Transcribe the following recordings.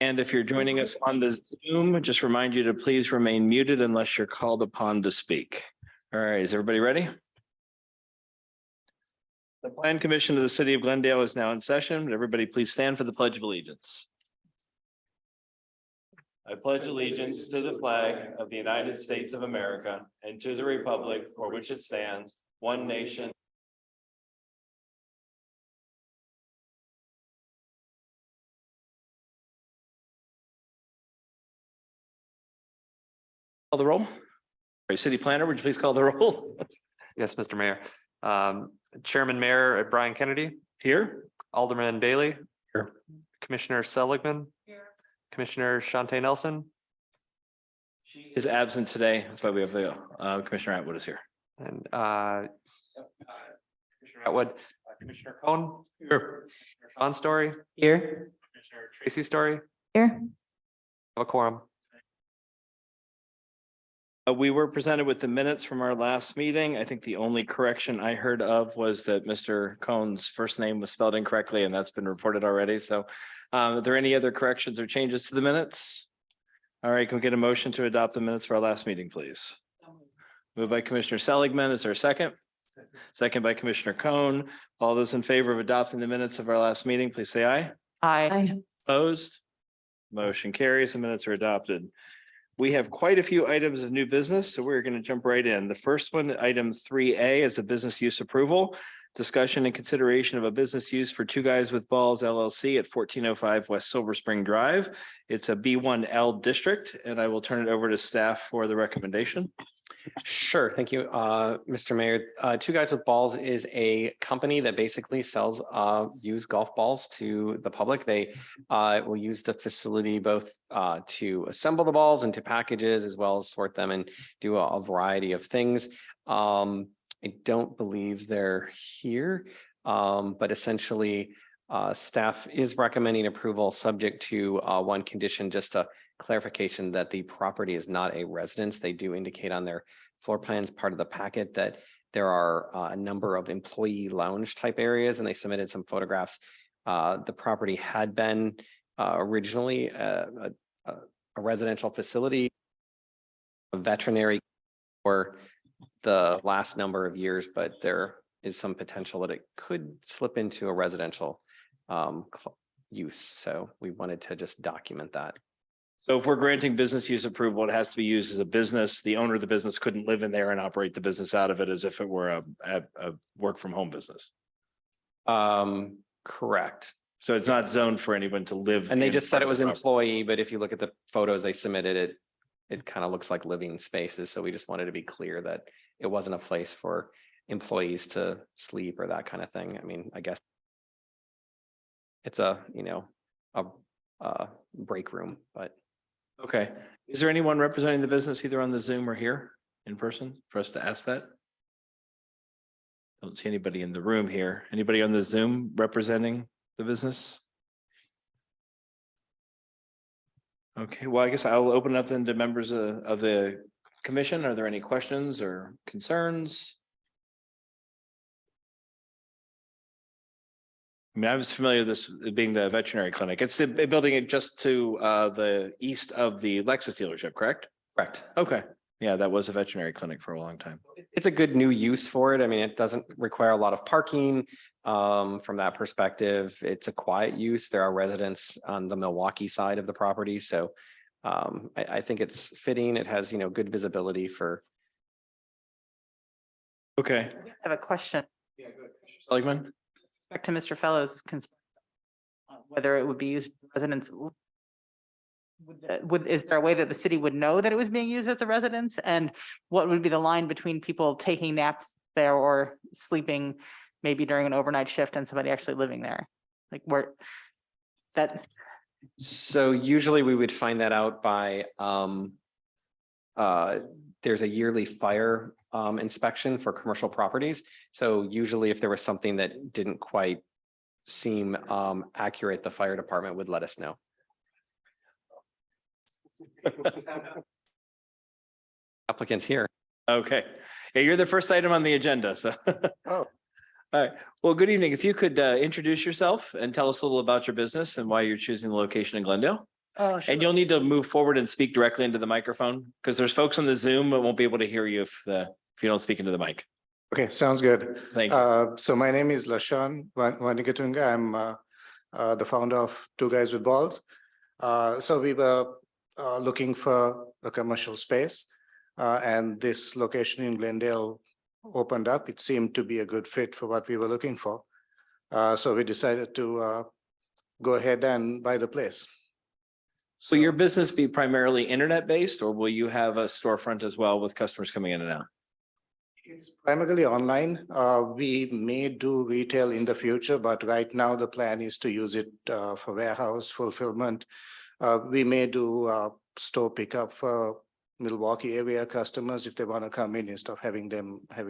And if you're joining us on the Zoom, just remind you to please remain muted unless you're called upon to speak. All right, is everybody ready? The Plan Commission of the City of Glendale is now in session. Would everybody please stand for the Pledge of Allegiance? I pledge allegiance to the flag of the United States of America and to the republic for which it stands, one nation. Call the roll. City Planner, would you please call the roll? Yes, Mr. Mayor. Chairman Mayor Brian Kennedy. Here. Alderman Bailey. Here. Commissioner Seligman. Here. Commissioner Shante Nelson. She is absent today. That's why we have the Commissioner Atwood is here. And Commissioner Atwood, Commissioner Cohn. Here. Sean Story. Here. Commissioner Tracy Story. Here. Have a quorum. We were presented with the minutes from our last meeting. I think the only correction I heard of was that Mr. Cohn's first name was spelled incorrectly, and that's been reported already. So are there any other corrections or changes to the minutes? All right, can we get a motion to adopt the minutes for our last meeting, please? Moved by Commissioner Seligman. Is there a second? Second by Commissioner Cohn. All those in favor of adopting the minutes of our last meeting, please say aye. Aye. Opposed? Motion carries. The minutes are adopted. We have quite a few items of new business, so we're going to jump right in. The first one, item 3A, is a business use approval. Discussion and consideration of a business use for Two Guys with Balls LLC at 1405 West Silver Spring Drive. It's a B1L district, and I will turn it over to staff for the recommendation. Sure. Thank you, Mr. Mayor. Two Guys with Balls is a company that basically sells used golf balls to the public. They will use the facility both to assemble the balls into packages as well as sort them and do a variety of things. I don't believe they're here, but essentially staff is recommending approval subject to one condition, just a clarification that the property is not a residence. They do indicate on their floor plans part of the packet that there are a number of employee lounge type areas, and they submitted some photographs. The property had been originally a residential facility, a veterinary for the last number of years, but there is some potential that it could slip into a residential use. So we wanted to just document that. So if we're granting business use approval, it has to be used as a business. The owner of the business couldn't live in there and operate the business out of it as if it were a work from home business. Correct. So it's not zoned for anyone to live. And they in just said part it of was the property. employee, but if you look at the photos they submitted, it kind of looks like living spaces. So we just wanted to be clear that it wasn't a place for employees to sleep or that kind of thing. I mean, I guess it's a break room, but. Okay. Is there anyone representing the business either on the Zoom or here in person for us to ask that? Don't see anybody in the room here. Anybody on the Zoom representing the business? Okay, well, I guess I'll open it up then to members of the commission. Are there any questions or concerns? I mean, I was familiar with this being the veterinary clinic. It's the building it just to the east of the Lexus dealership, correct? Correct. Okay. Yeah, that was a veterinary clinic for a long time. It's a good new use for it. I mean, it doesn't require a lot of parking from that perspective. It's a quiet use. There are residents on the Milwaukee side of the property. So I think it's fitting. It has, good visibility for. Okay. I have a question. Yeah, go ahead. Seligman? Back to Mr. Fellows' concern. Whether it would be used for residents. Is there a way that the city would know that it was being used as a residence? And what would be the line between people taking naps there or sleeping maybe during an overnight shift and somebody actually living there? Like where that. So usually we would find that out by there's a yearly fire inspection for commercial properties. So usually if there was something that didn't quite seem accurate, the fire department would let us know. Applicants here. Okay. Yeah, you're the first item on the agenda, so. Oh. All right. Well, good evening. If you could introduce yourself and tell us a little about your business and why you're choosing the location in Glendale. And you'll need to move forward and speak directly into the microphone because there's folks on the Zoom that won't be able to hear you if you don't speak into the mic. Okay, sounds good. Thank you. So my name is Lashan Vanikatunga. I'm the founder of Two Guys with Balls. So we were looking for a commercial space, and this location in Glendale opened up. It seemed to be a good fit for what we were looking for. So we decided to go ahead and buy the place. Will your business be primarily internet based or will you have a storefront as well with customers coming in and out? It's primarily online. We may do retail in the future, but right now the plan is to use it for warehouse fulfillment. We may do store pickup for Milwaukee area customers if they want to come in instead of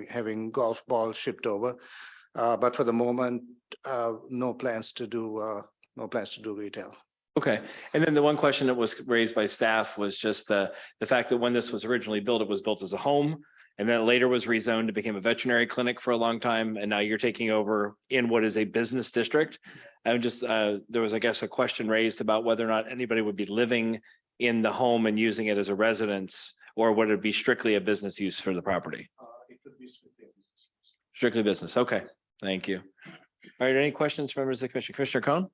having golf balls shipped over. But for the moment, no plans to do retail. Okay, and then the one question that was raised by staff was just the fact that when this was originally built, it was built as a home. And then later was rezoned to become a veterinary clinic for a long time. And now you're taking over in what is a business district. And just, there was, I guess, a question raised about whether or not anybody would be living in the home and using it as a residence, or would it be strictly a business use for the property? It could be strictly a business use. Strictly business. Okay, thank you. All right, any questions from members of the commission? Commissioner Cohn?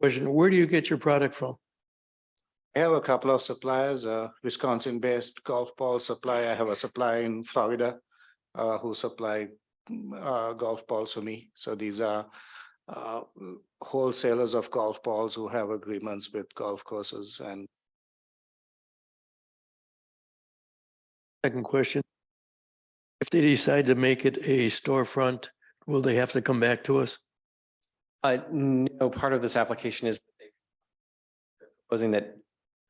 Question, where do you get your product from? I have a couple of suppliers, Wisconsin-based golf ball supply. I have a supplier in Florida who supply golf balls for me. So these are wholesalers of golf balls who have agreements with golf courses. And Second question. If they decide to make it a storefront, will they have to come back to us? No, part of this application is proposing that,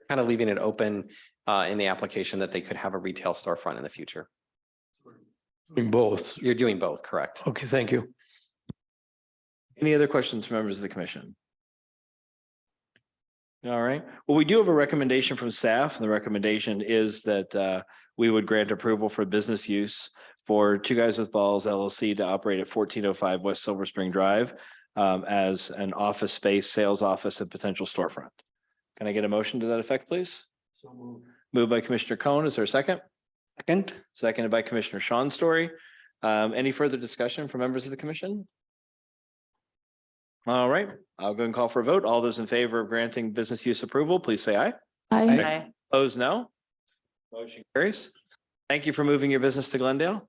kind of leaving it open in the application that they could have a retail storefront in the future. In both. You're doing both, correct? Okay, thank you. Any other questions from members of the commission? All right, well, we do have a recommendation from staff. And the recommendation is that we would grant approval for business use for Two Guys with Balls LLC to operate at 1405 West Silver Spring Drive as an office space, sales office, and potential storefront. Can I get a motion to that effect, please? So moved. Moved by Commissioner Cohn. Is there a second? Second. Seconded by Commissioner Sean Story. Any further discussion from members of the commission? All right, I'll go and call for a vote. All those in favor of granting business use approval, please say aye. Aye. Opposed, no. Motion carries. Thank you for moving your business to Glendale.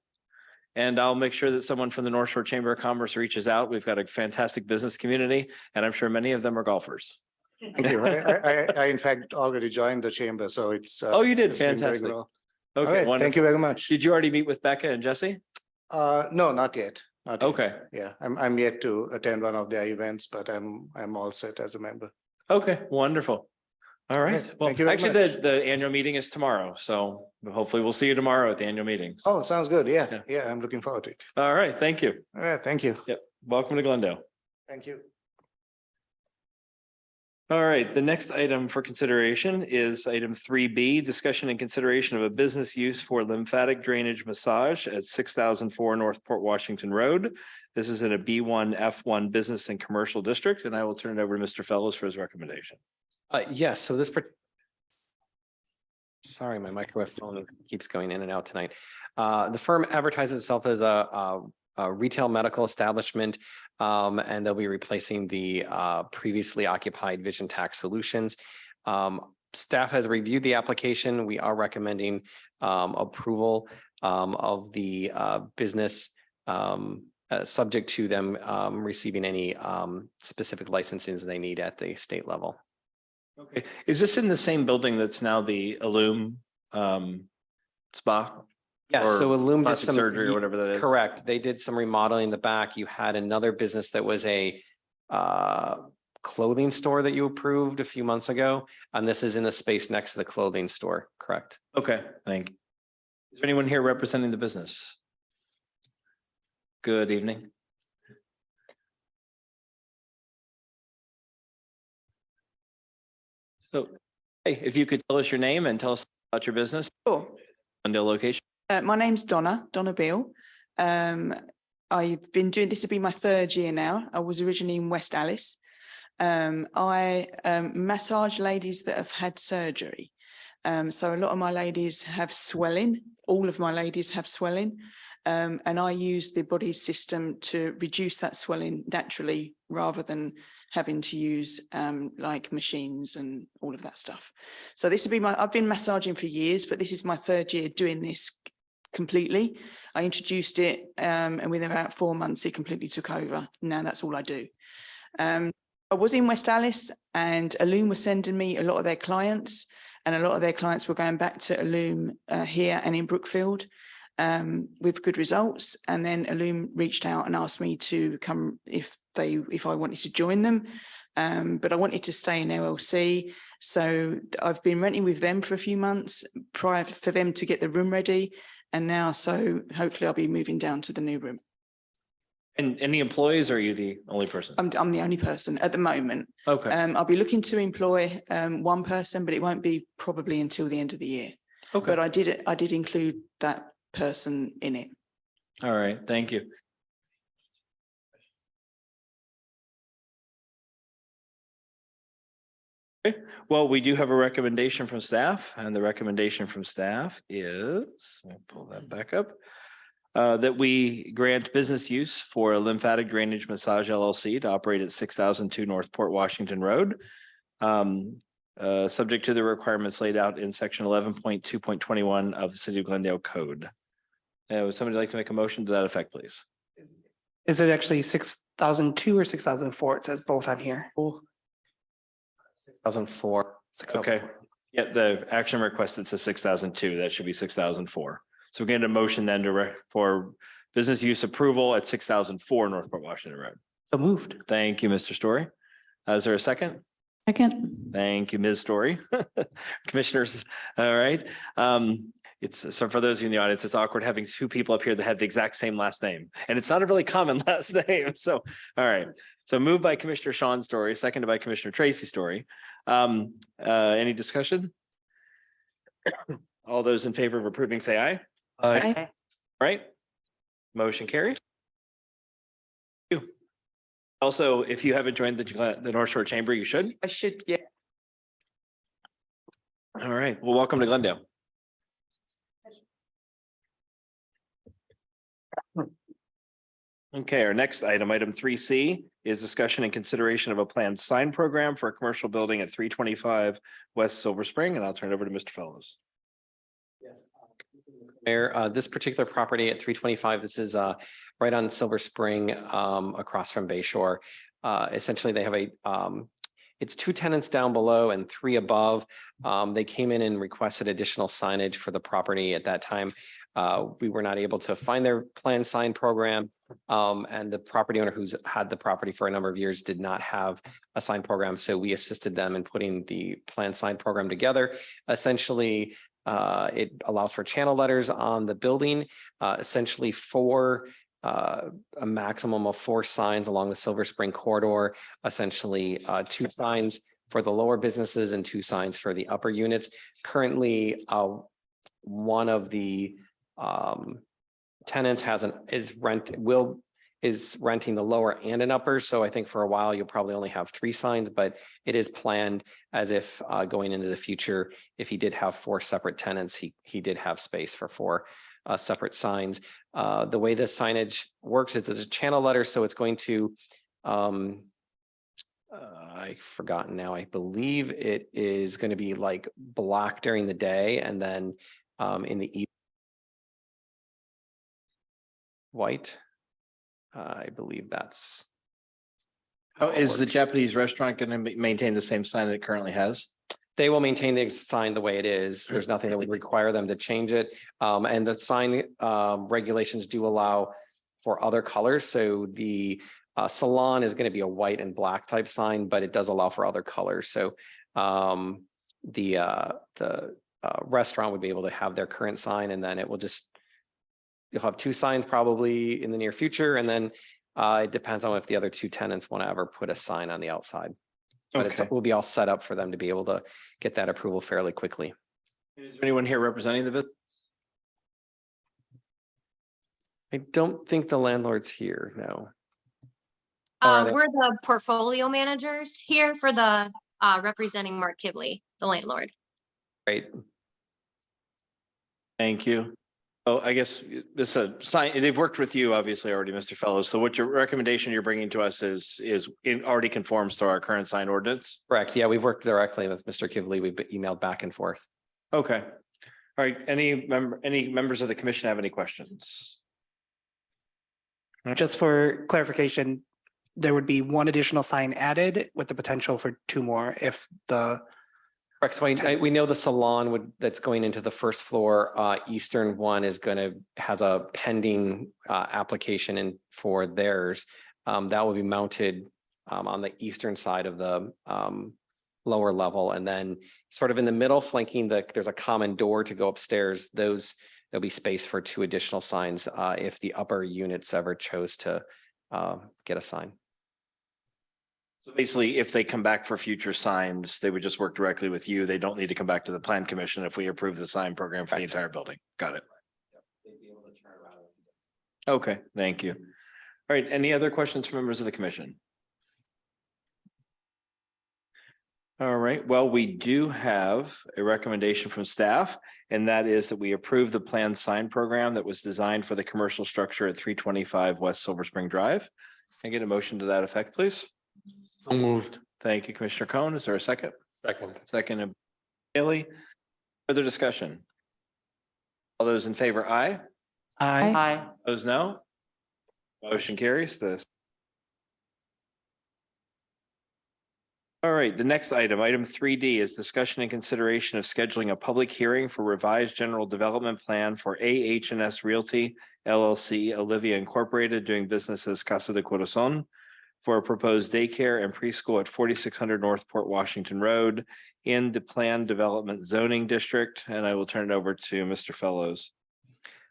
And I'll make sure that someone from the North Shore Chamber of Commerce reaches out. We've got a fantastic business community, and I'm sure many of them are golfers. thank you. I in fact already joined the chamber, so it's. Oh, you did? it's been very Fantastic. well. All Okay, right, thank wonderful. you very much. Did you already meet with Becca and Jesse? No, not yet. Not yet. Okay, Yeah, I'm yet to attend one of their events, but I'm all set as a member. okay, wonderful. All right, Right, well, thank you very actually, much. the annual meeting is tomorrow, so hopefully we'll see you tomorrow at the annual meetings. Oh, sounds good. Yeah. Yeah, I'm looking forward to it. All right, thank you. All right, thank you. Yep, welcome to Glendale. Thank you. All right, the next item for consideration is item 3B, discussion and consideration of a business use for lymphatic drainage massage at 6004 North Port Washington Road. This is in a B1 F1 business and commercial district, and I will turn it over to Mr. Fellows for his recommendation. Yes, so this. Sorry, my microphone keeps going in and out tonight. The firm advertises itself as a retail medical establishment, and they'll be replacing the previously occupied Vision Tax Solutions. Staff has reviewed the application. We are recommending approval of the business subject to them receiving any specific licenses they need at the state level. Okay, is this in the same building that's now the Illume spa? Yeah, Or so Illume did plastic some surgery or whatever that is? Correct. They did some remodeling in the back. You had another business that was a clothing store that you approved a few months ago, and this is in the space next to the clothing store, correct? Okay, thank you. Is there anyone here representing the business? Good evening. So, hey, if you could tell us your name and tell us about your business, Sure. Glendale location. My name's Donna Beale. I've been doing this will be my third year now. I was originally in West Alice. I massage ladies that have had surgery. So a lot of my ladies have swelling. All of my ladies have swelling. And I use the body system to reduce that swelling naturally rather than having to use like machines and all of that stuff. So this would be I've been massaging for years, but this is my 3rd year doing this completely. I introduced it and within about 4 months, it completely took over. Now that's all I do. I was in West Alice and Illume was sending me a lot of their clients, and a lot of their clients were going back to Illume here and in Brookfield with good results. And then Illume reached out and asked me to come if I wanted to join them. But I wanted to stay in LLC. So I've been renting with them for a few months prior for them to get the room ready. And now, so hopefully I'll be moving down to the new room. And any employees, or are you the only person? I'm the only person at the moment. Okay, I'll be looking to employ one person, but it won't be probably until the end of the year. okay, But I did include that person in it. all right, thank you. Okay, well, we do have a recommendation from staff, and the recommendation from staff is, let me pull that back up. That we grant business use for a lymphatic drainage massage LLC to operate at 6002 North Port Washington Road. Subject to the requirements laid out in section 11.2.21 of the City of Glendale Code. Would somebody like to make a motion to that effect, please? Is it actually 6002 or 6004? It says both on here. 2004. Okay, yeah, the action requested says 6002, that should be 6004. So we're getting a motion then for business use approval at 6004 Northport Washington Road. So moved. Thank you, Mr. Story. Is there a second? Second. Thank you, Ms. Story. Commissioners, all right. It's so for those of you in the audience, it's awkward having 2 people up here that had the exact same last name, and it's not a really common last name. So, all right. So moved by Commissioner Sean Story, seconded by Commissioner Tracy Story. Any discussion? All those in favor of approving, say aye. Okay. Right? Motion carries. Thank you. Also, if you haven't joined the North Shore Chamber, you should. I should, yeah. All right. Well, welcome to Glendale. Okay, our next item, item 3C, is discussion and consideration of a planned sign program for a commercial building at 325 West Silver Spring, and I'll turn it over to Mr. Fellows. Mayor, this particular property at 325, this is right on Silver Spring, across from Bayshore. Essentially, they have it's 2 tenants down below and 3 above. They came in and requested additional signage for the property at that time. We were not able to find their planned sign program. And the property owner who's had the property for a number of years did not have a sign program. So we assisted them in putting the planned sign program together. Essentially, it allows for channel letters on the building, essentially a maximum of 4 signs along the Silver Spring corridor, essentially 2 signs for the lower businesses and 2 signs for the upper units. Currently, one of the tenants is renting the lower and an upper. So I think for a while, you'll probably only have 3 signs, but it is planned as if going into the future, if he did have 4 separate tenants, he did have space for 4 separate signs. The way this signage works is there's a channel letter. So it's going to, I've forgotten now, I believe it is going to be like black during the day and then in the evening, white. I believe that's. Oh, how it is the works. Japanese restaurant going to maintain the same sign that it currently has? They will maintain the sign the way it is. There's nothing that would require them to change it. And the sign regulations do allow for other colors. So the salon is going to be a white and black type sign, but it does allow for other colors. So the restaurant would be able to have their current sign, and then it will just, you'll have 2 signs probably in the near future. And then it depends on if the other 2 tenants want to ever put a sign on the outside. But Okay. it will be all set up for them to be able to get that approval fairly quickly. Is there anyone here representing the business? I don't think the landlord's here, no. are they? We're the portfolio managers here for the representing Mark Kibley, the landlord. Great. Thank you. Oh, I guess this sign, they've worked with you obviously already, Mr. Fellows. So what your recommendation you're bringing to us is already conforms to our current sign ordinance? Correct. Yeah, we've worked directly with Mr. Kivley. We've emailed back and forth. Okay. All right. Any members of the commission have any questions? Just for clarification, there would be one additional sign added with the potential for two more if the, Correct. So we know the salon that's going into the first floor, Eastern one has a pending application in for theirs. That will be mounted on the eastern side of the lower level, and then sort of in the middle flanking there's a common door to go upstairs. There'll be space for two additional signs if the upper units ever chose to get a sign. So basically, if they come back for future signs, they would just work directly with you. They don't need to come back to the plan commission if we approve the sign program for the entire building. Got it. Okay, thank you. All right, any other questions from members of the commission? All right, well, we do have a recommendation from staff, and that is that we approve the planned sign program that was designed for the commercial structure at 325 West Silver Spring Drive. Can I get a motion to that effect, please? So moved. Thank you, Commissioner Cohn. Is there a second? Second. Second, Bailey. Further discussion? All those in favor, aye. I, Those no? Motion carries this. All right, the next item 3D is discussion and consideration of scheduling a public hearing for revised general development plan for AH&S Realty LLC, Olivia Incorporated, doing business as Casa de Corazon, for a proposed daycare and preschool at 4600 North Port Washington Road in the planned development zoning district. And I will turn it over to Mr. Fellows.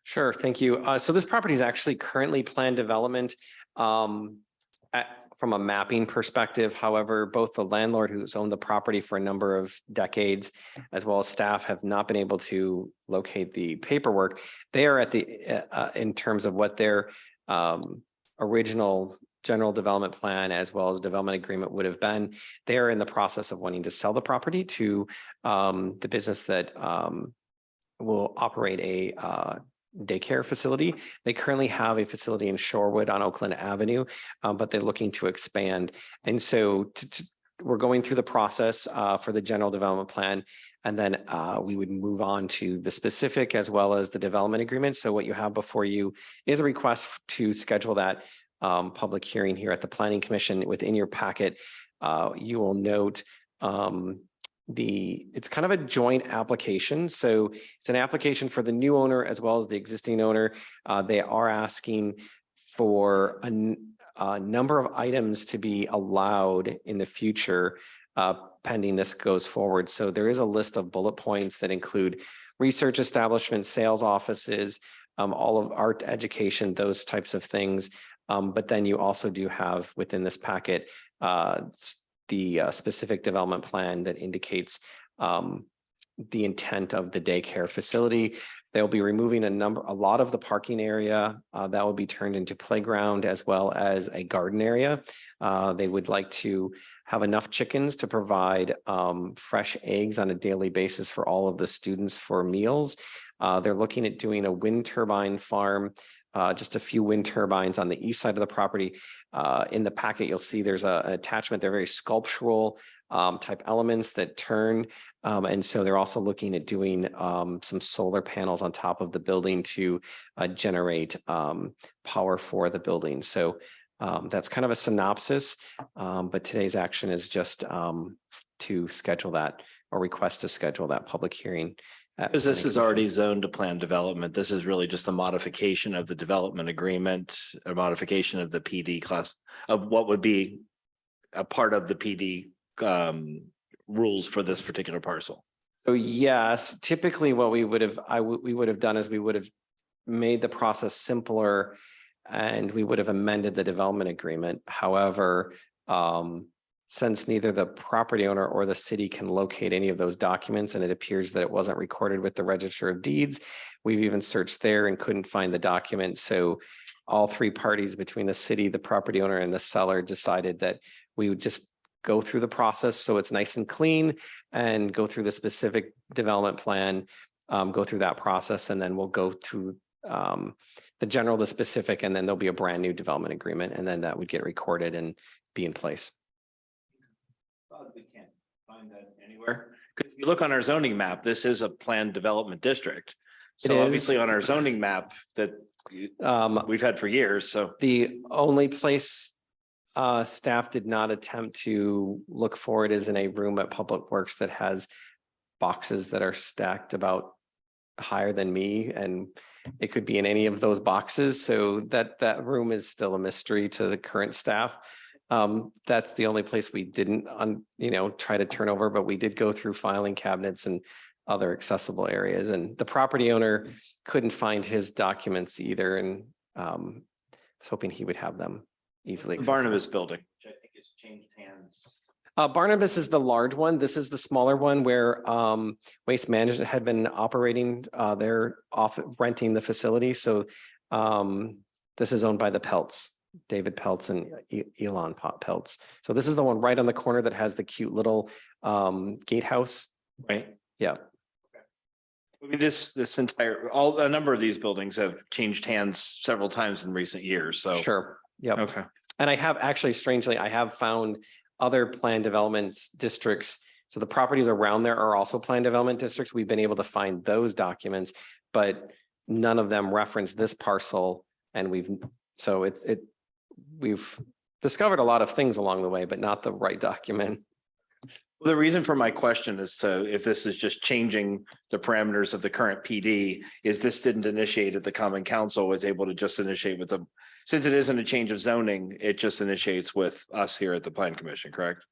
Sure, thank you. So this property is actually currently planned development from a mapping perspective. However, both the landlord who's owned the property for a number of decades, as well as staff, have not been able to locate the paperwork. They are at in terms of what their original general development plan as well as development agreement would have been. They are in the process of wanting to sell the property to the business that will operate a daycare facility. They currently have a facility in Shorewood on Oakland Avenue, but they're looking to expand. And so we're going through the process for the general development plan, and then we would move on to the specific as well as the development agreement. So what you have before you is a request to schedule that public hearing here at the Planning Commission. Within your packet, you will note it's kind of a joint application. So it's an application for the new owner as well as the existing owner. They are asking for a number of items to be allowed in the future pending this goes forward. So there is a list of bullet points that include research establishments, sales offices, all of art education, those types of things. But then you also do have within this packet the specific development plan that indicates the intent of the daycare facility. They'll be removing a lot of the parking area that will be turned into playground as well as a garden area. They would like to have enough chickens to provide fresh eggs on a daily basis for all of the students for meals. They're looking at doing a wind turbine farm, just a few wind turbines on the east side of the property. In the packet, you'll see there's an attachment. They're very sculptural type elements that turn. And so they're also looking at doing some solar panels on top of the building to generate power for the building. So that's kind of a synopsis, but today's action is just to schedule that or request to schedule that public hearing. Because this is already zoned to planned development. This is really just a modification of the development agreement, a modification of the PD class of what would be a part of the PD rules for this particular parcel. So yes, typically what we would have done is we would have made the process simpler and we would have amended the development agreement. However, since neither the property owner or the city can locate any of those documents, and it appears that it wasn't recorded with the Register of Deeds, we've even searched there and couldn't find the document. So all three parties between the city, the property owner and the seller decided that we would just go through the process so it's nice and clean and go through the specific development plan, go through that process, and then we'll go to the general, the specific, and then there'll be a brand new development agreement, and then that would get recorded and be in place. We can't find that anywhere. Because if you look on our zoning map, this is a planned development district. It So is. obviously on our zoning map that we've had for years, so. The only place staff did not attempt to look for it is in a room at Public Works that has boxes that are stacked about higher than me, and it could be in any of those boxes. So that room is still a mystery to the current staff. That's the only place we didn't try to turn over, but we did go through filing cabinets and other accessible areas, and the property owner couldn't find his documents either, and was hoping he would have them easily. The Barnabas building, which I think has changed hands. Barnabas is the large one. This is the smaller one where Waste Management had been operating. They're off renting the facility. So this is owned by the Peltz, David Peltz and Elon Peltz. So this is the one right on the corner that has the cute little gatehouse. Right. Yeah. I mean, this entire, a number of these buildings have changed hands several times in recent years, so. Sure. Yeah. Okay. And I have actually, strangely, I have found other planned development districts. So the properties around there are also planned development districts. We've been able to find those documents, but none of them reference this parcel. And we've discovered a lot of things along the way, but not the right document. Well, the reason for my question is if this is just changing the parameters of the current PD, is this didn't initiate at the Common Council, was able to just initiate with them. Since it isn't a change of zoning, it just initiates with us here at the Plan Commission, correct?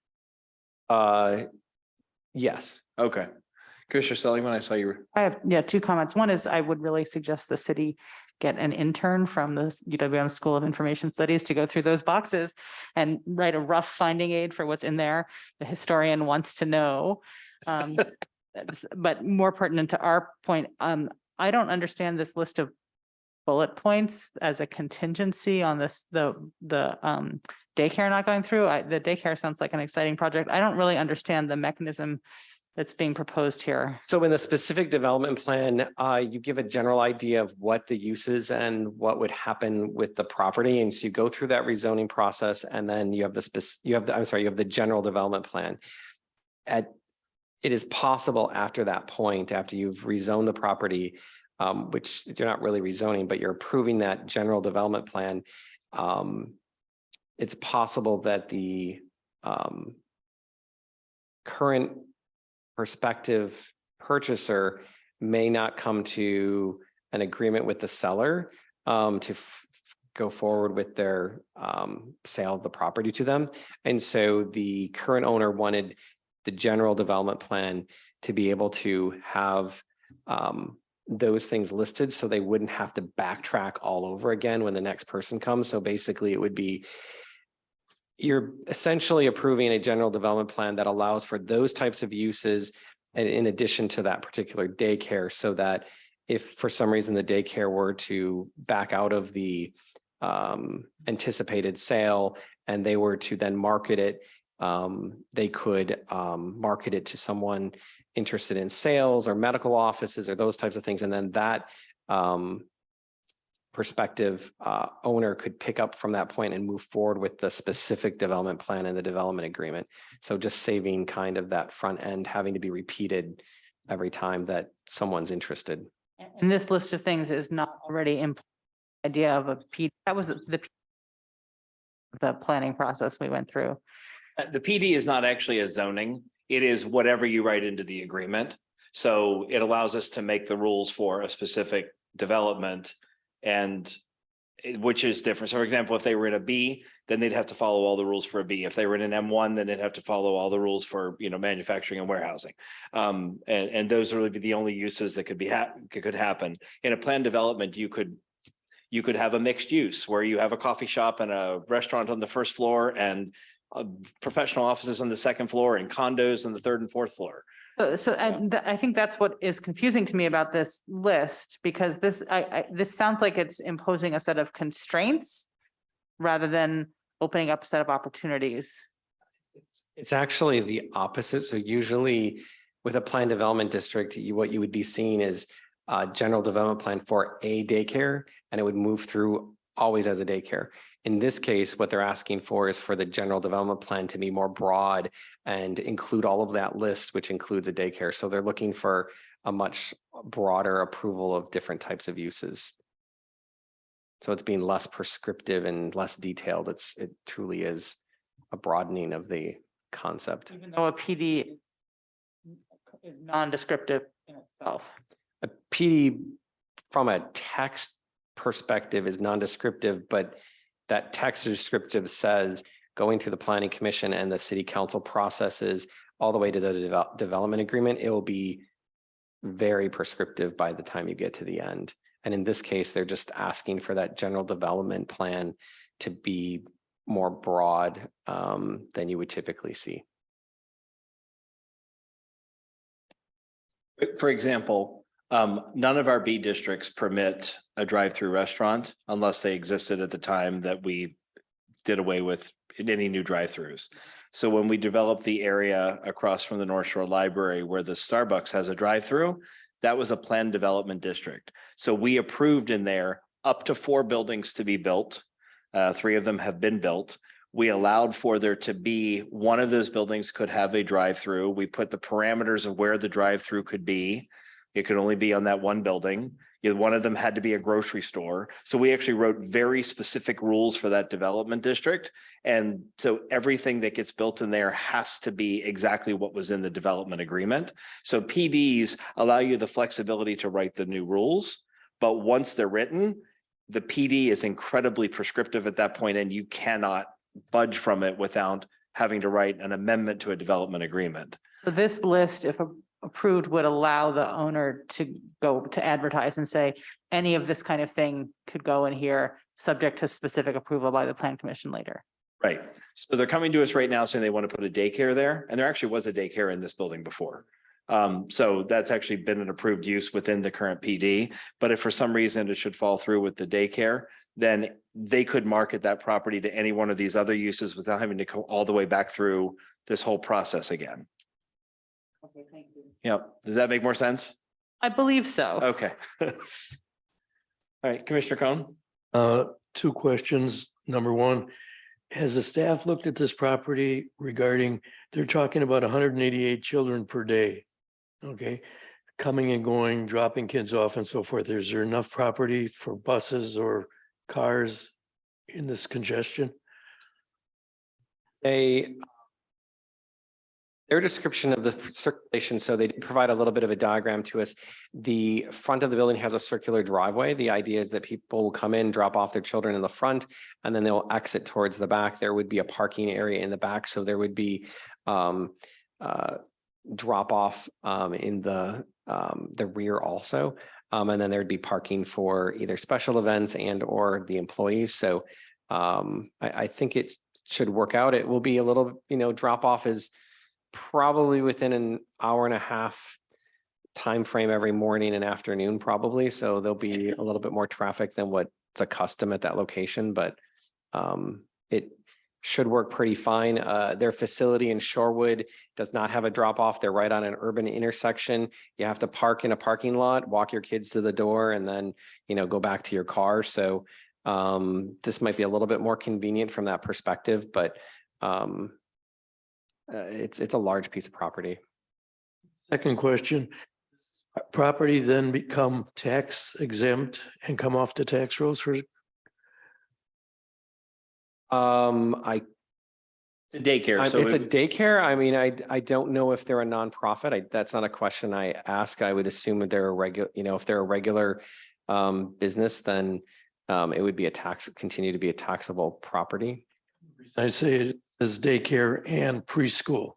Yes. Okay. Commissioner Seligman, I saw you. I have, two comments. One is I would really suggest the city get an intern from the UWM School of Information Studies to go through those boxes and write a rough finding aid for what's in there. The historian wants to know. But more pertinent to our point, I don't understand this list of bullet points as a contingency on this, the daycare not going through. The daycare sounds like an exciting project. I don't really understand the mechanism that's being proposed here. So in the specific development plan, you give a general idea of what the uses and what would happen with the property. And so you go through that rezoning process, and then you have you have the general development plan. It is possible after that point, after you've rezoned the property, which you're not really rezoning, but you're approving that general development plan. It's possible that the current prospective purchaser may not come to an agreement with the seller to go forward with their sale of the property to them. And so the current owner wanted the general development plan to be able to have those things listed so they wouldn't have to backtrack all over again when the next person comes. So basically it would be, you're essentially approving a general development plan that allows for those types of uses in addition to that particular daycare, so that if for some reason the daycare were to back out of the anticipated sale and they were to then market it, they could market it to someone interested in sales or medical offices or those types of things. And then that prospective owner could pick up from that point and move forward with the specific development plan and the development agreement. So just saving kind of that front end having to be repeated every time that someone's interested. And this list of things is not already in idea of a P. That was the planning process we went through. The PD is not actually a zoning. It is whatever you write into the agreement. So it allows us to make the rules for a specific development, and which is different. So for example, if they were in a B, then they'd have to follow all the rules for a B. If they were in an M1, then they'd have to follow all the rules for, manufacturing and warehousing. And those would be the only uses that could happen. In a planned development, you could have a mixed use where you have a coffee shop and a restaurant on the first floor and professional offices on the second floor and condos on the third and fourth floor. I think that's what is confusing to me about this list, because this sounds like it's imposing a set of constraints rather than opening up a set of opportunities. It's actually the opposite. So usually with a planned development district, what you would be seeing is a general development plan for a daycare, and it would move through always as a daycare. In this case, what they're asking for is for the general development plan to be more broad and include all of that list, which includes a daycare. So they're looking for a much broader approval of different types of uses. So it's being less prescriptive and less detailed. It truly is a broadening of the concept. Even though a PD is non-descriptive in itself. A PD from a text perspective is non-descriptive, but that text descriptive says going through the planning commission and the city council processes all the way to the development agreement, it will be very prescriptive by the time you get to the end. And in this case, they're just asking for that general development plan to be more broad than you would typically see. For example, none of our B districts permit a drive-through restaurant unless they existed at the time that we did away with any new drive-throughs. So when we developed the area across from the North Shore Library where the Starbucks has a drive-through, that was a planned development district. So we approved in there up to 4 buildings to be built. 3 of them have been built. We allowed for there to be one of those buildings could have a drive-through. We put the parameters of where the drive-through could be. It could only be on that one building. One of them had to be a grocery store. So we actually wrote very specific rules for that development district. And so everything that gets built in there has to be exactly what was in the development agreement. So PDs allow you the flexibility to write the new rules, but once they're written, the PD is incredibly prescriptive at that point, and you cannot budge from it without having to write an amendment to a development agreement. So this list, if approved, would allow the owner to go to advertise and say, any of this kind of thing could go in here, subject to specific approval by the plan commission later. Right. So they're coming to us right now saying they want to put a daycare there, and there actually was a daycare in this building before. So that's actually been an approved use within the current PD, but if for some reason it should fall through with the daycare, then they could market that property to any one of these other uses without having to go all the way back through this whole process again. Okay, thank you. Yep. Does that make more sense? I believe so. Okay. All right, Commissioner Cohn. 2 questions. Number 1, has the staff looked at this property regarding, they're talking about 188 children per day. Okay, coming and going, dropping kids off and so forth. Is there enough property for buses or cars in this congestion? Their description of the circulation, so they did provide a little bit of a diagram to us. The front of the building has a circular driveway. The idea is that people will come in, drop off their children in the front, and then they'll exit towards the back. There would be a parking area in the back, so there would be drop off in the rear also. And then there'd be parking for either special events and or the employees. So I think it should work out. It will be a little, drop off is probably within an hour and a half time frame every morning and afternoon, probably. So there'll be a little bit more traffic than what's a custom at that location, but it should work pretty fine. Their facility in Shorewood does not have a drop off. They're right on an urban intersection. You have to park in a parking lot, walk your kids to the door, and then, go back to your car. So this might be a little bit more convenient from that perspective, but it's a large piece of property. Second question, property then become tax exempt and come off the tax rolls for? It's a daycare. So It's a daycare. I mean, I don't know if they're a nonprofit. That's not a question I ask. I would assume that they're a regular, if they're a regular business, then it would be continue to be a taxable property. I say it as daycare and preschool.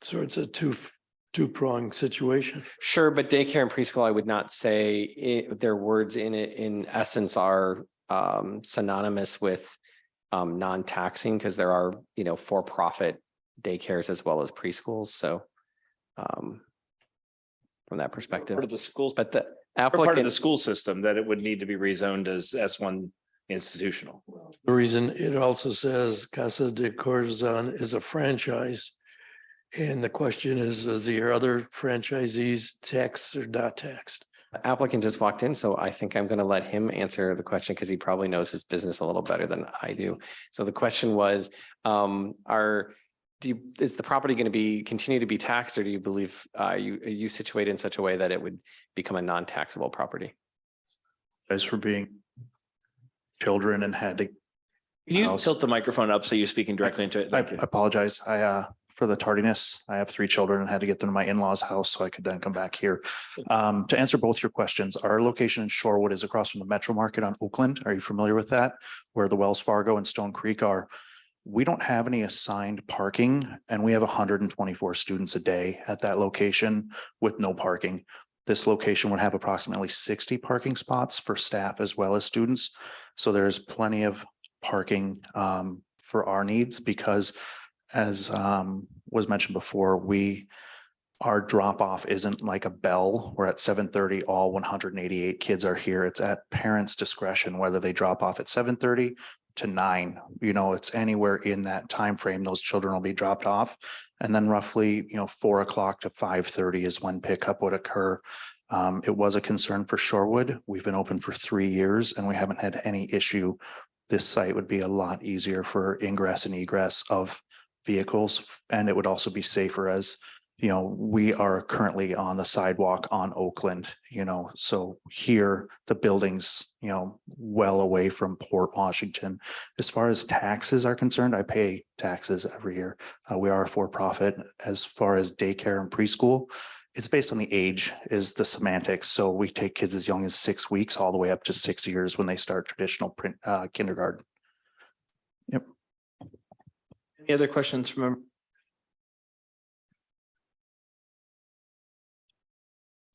So it's a two-pronged situation. Sure, but daycare and preschool, I would not say their words in it, in essence, are synonymous with non-taxing, because there are, for-profit daycares as well as preschools. So From that perspective, Part of the schools, but the part of the applicant, school system that it would need to be rezoned as S1 institutional. The reason it also says Casa de Corazon is a franchise. And the question is your other franchisees taxed or not taxed? applicant just walked in, so I think I'm gonna let him answer the question because he probably knows his business a little better than I do. So the question was, is the property going to continue to be taxed, or do you believe are you situated in such a way that it would become a non-taxable property? Guys for being children and had to. Can you House. tilt the microphone up so you're speaking directly into it? I Thank you. apologize. For the tardiness, I have 3 children and had to get them to my in-laws house so I could then come back here. To answer both your questions, our location in Shorewood is across from the Metro Market on Oakland. Are you familiar with that? Where the Wells Fargo and Stone Creek are. We don't have any assigned parking and we have 124 students a day at that location with no parking. This location would have approximately 60 parking spots for staff as well as students. So there's plenty of parking for our needs because as was mentioned before, our drop off isn't like a bell where at 7:30, all 188 kids are here. It's at parents' discretion, whether they drop off at 7:30 to 9, it's anywhere in that time frame. Those children will be dropped off. And then roughly, 4 o'clock to 5:30 is when pickup would occur. It was a concern for Shorewood. We've been open for 3 years and we haven't had any issue. This site would be a lot easier for ingress and egress of vehicles, and it would also be safer as, we are currently on the sidewalk on Oakland, so here the buildings, well away from Port Washington. As far as taxes are concerned, I pay taxes every year. We are a for-profit. As far as daycare and preschool, it's based on the age is the semantics. So we take kids as young as 6 weeks all the way up to 6 years when they start traditional kindergarten. Yep. Any other questions from?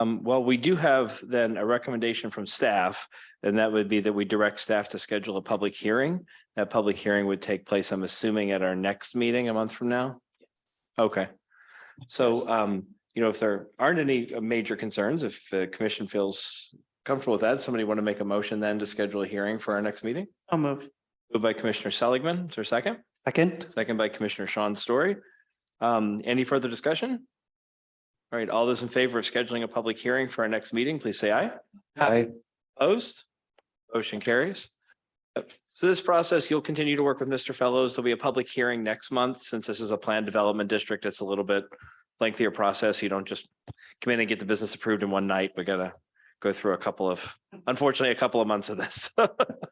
Well, we do have then a recommendation from staff, and that would be that we direct staff to schedule a public hearing. That public hearing would take place, I'm assuming, at our next meeting a month from now. Okay. So, if there aren't any major concerns, if the commission feels comfortable with that, somebody want to make a motion then to schedule a hearing for our next meeting? I'll move. Moved by Commissioner Seligman. Is there a second? Second. Second by Commissioner Sean Story. Any further discussion? All right, all those in favor of scheduling a public hearing for our next meeting, please say aye. Aye. Opposed? Motion carries. So this process, you'll continue to work with Mr. Fellows. There'll be a public hearing next month. Since this is a planned development district, it's a little bit lengthier process. You don't just come in and get the business approved in one night. We gotta go through unfortunately, a couple of months of this.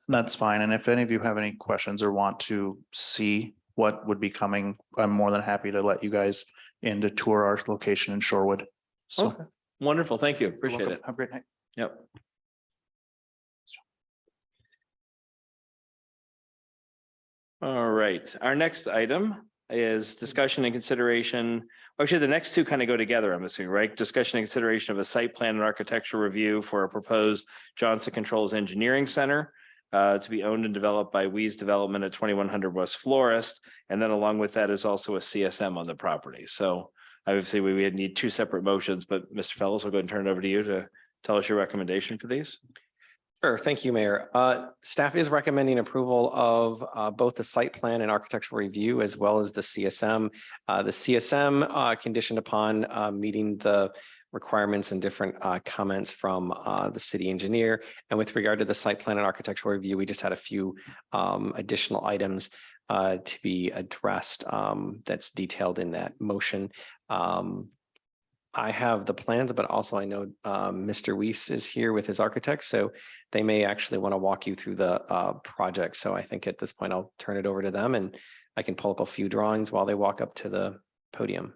That's fine. And if any of you have any questions or want to see what would be coming, I'm more than happy to let you guys in to tour our location in Shorewood. So. Okay. Wonderful. Thank you. Appreciate Welcome. it. Have a great night. Yep. All right, our next item is discussion and consideration. Actually, the next two kind of go together, I'm assuming, right? Discussion and consideration of a site plan and architectural review for a proposed Johnson Controls Engineering Center to be owned and developed by Weeze Development at 2100 West Florist. And then along with that is also a CSM on the property. So obviously we would need 2 separate motions, but Mr. Fellows, will go and turn it over to you to tell us your recommendation for these. Sure, thank you, Mayor. Staff is recommending approval of both the site plan and architectural review as well as the CSM. The CSM conditioned upon meeting the requirements and different comments from the city engineer. And with regard to the site plan and architectural review, we just had a few additional items to be addressed that's detailed in that motion. I have the plans, but also I know Mr. Weiss is here with his architects, so they may actually want to walk you through the project. So I think at this point, I'll turn it over to them and I can pull up a few drawings while they walk up to the podium.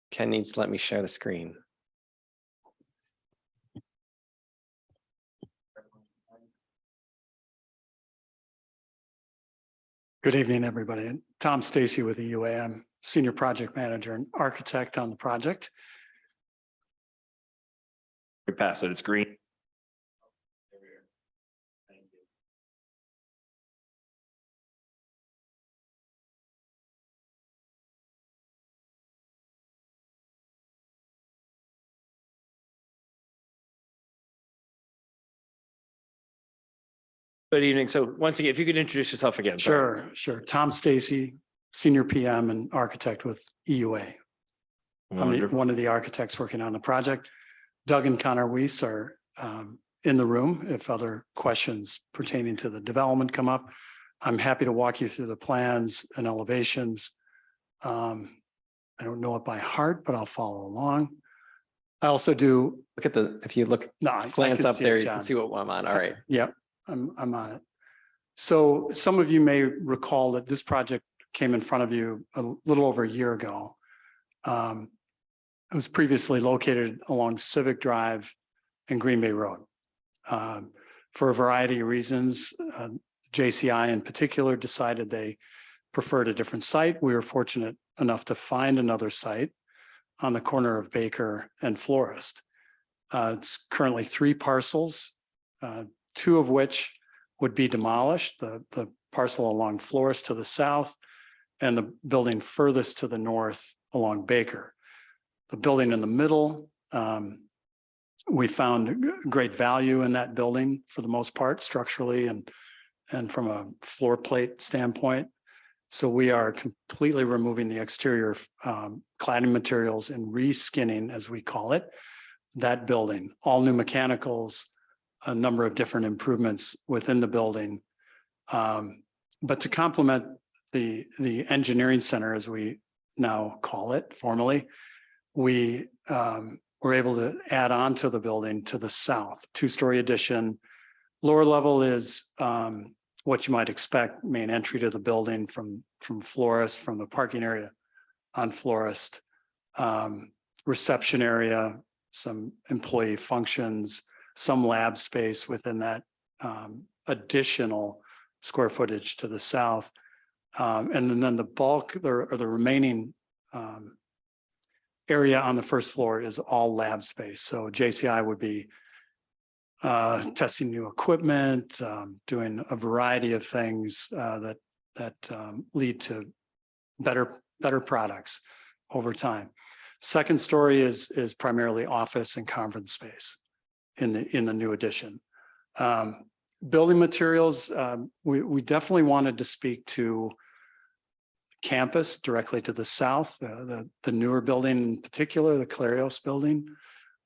Ken needs to let me share the screen. Good evening, everybody. Tom Stacy with the UA. I'm Senior Project Manager and Architect on the project. We pass it. It's green. Good evening. So once again, if you could introduce yourself again. sorry. Sure. Tom Stacy, Senior PM and Architect with EUA. I'm Wonderful. one of the architects working on the project. Doug and Connor Weiss are in the room if other questions pertaining to the development come up. I'm happy to walk you through the plans and elevations. I don't know it by heart, but I'll follow along. I also do, Look at the, if you look, no, I glance can up see there, it, you John. can see what I'm on. All right. Yep, I'm on it. So some of you may recall that this project came in front of you a little over a year ago. It was previously located along Civic Drive and Green Bay Road. For a variety of reasons, JCI in particular decided they preferred a different site. We were fortunate enough to find another site on the corner of Baker and Florist. It's currently 3 parcels, 2 of which would be demolished, the parcel along Florist to the south and the building furthest to the north along Baker. The building in the middle, we found great value in that building for the most part, structurally and from a floor plate standpoint. So we are completely removing the exterior cladding materials and reskinning, as we call it, that building. All new mechanicals, a number of different improvements within the building. But to complement the engineering center, as we now call it formally, we were able to add on to the building to the south, 2-story addition. Lower level is what you might expect, main entry to the building from Florist, from the parking area on Florist, reception area, some employee functions, some lab space within that additional square footage to the south. And then the bulk or the remaining area on the first floor is all lab space. So JCI would be testing new equipment, doing a variety of things that lead to better products over time. Second story is primarily office and conference space in the new addition. Building materials, we definitely wanted to speak to campus directly to the south, the newer building in particular, the Clarios building.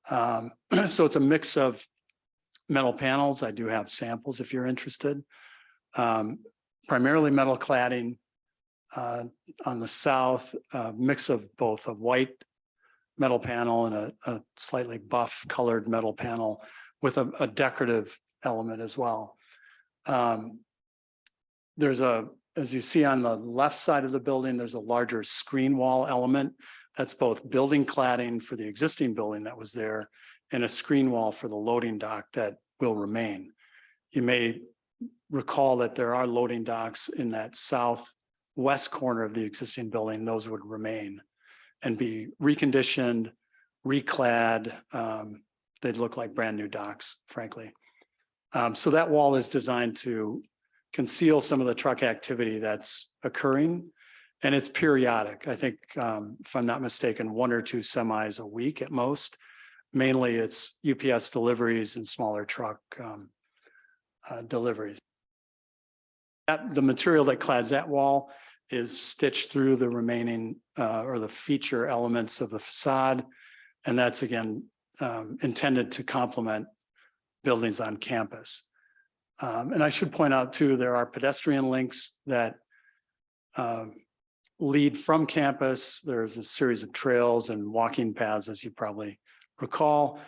So it's a mix of metal panels. I do have samples if you're interested. Primarily metal cladding on the south, mix of both a white metal panel and a slightly buff colored metal panel with a decorative element as well. There's as you see on the left side of the building, there's a larger screen wall element that's both building cladding for the existing building that was there and a screen wall for the loading dock that will remain. You may recall that there are loading docks in that southwest corner of the existing building. Those would remain and be reconditioned, reclad. They'd look like brand new docks, frankly. So that wall is designed to conceal some of the truck activity that's occurring, and it's periodic. I think, if I'm not mistaken, 1 or 2 semis a week at most. Mainly it's UPS deliveries and smaller truck deliveries. The material that clads that wall is stitched through the remaining or the feature elements of the facade. And that's again intended to complement buildings on campus. And I should point out too, there are pedestrian links that lead from campus. There's a series of trails and walking paths, as you probably recall,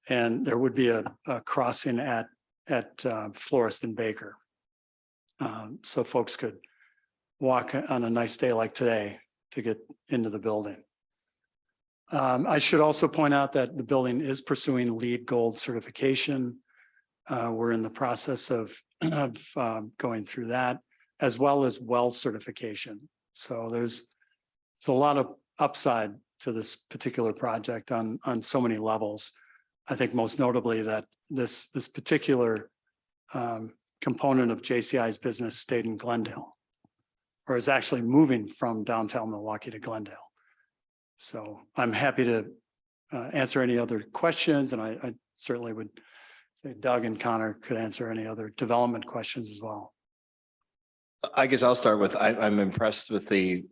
and there would be a crossing at Florist and Baker. So folks could walk on a nice day like today to get into the building. I should also point out that the building is pursuing LEED Gold certification. We're in the process of going through that, as well as WELL certification. So there's a lot of upside to this particular project on so many levels. I think most notably that this particular component of JCI's business stayed in Glendale, or is actually moving from downtown Milwaukee to Glendale. So I'm happy to answer any other questions, and I certainly would say Doug and Connor could answer any other development questions as well. I guess I'll start with, I'm impressed with the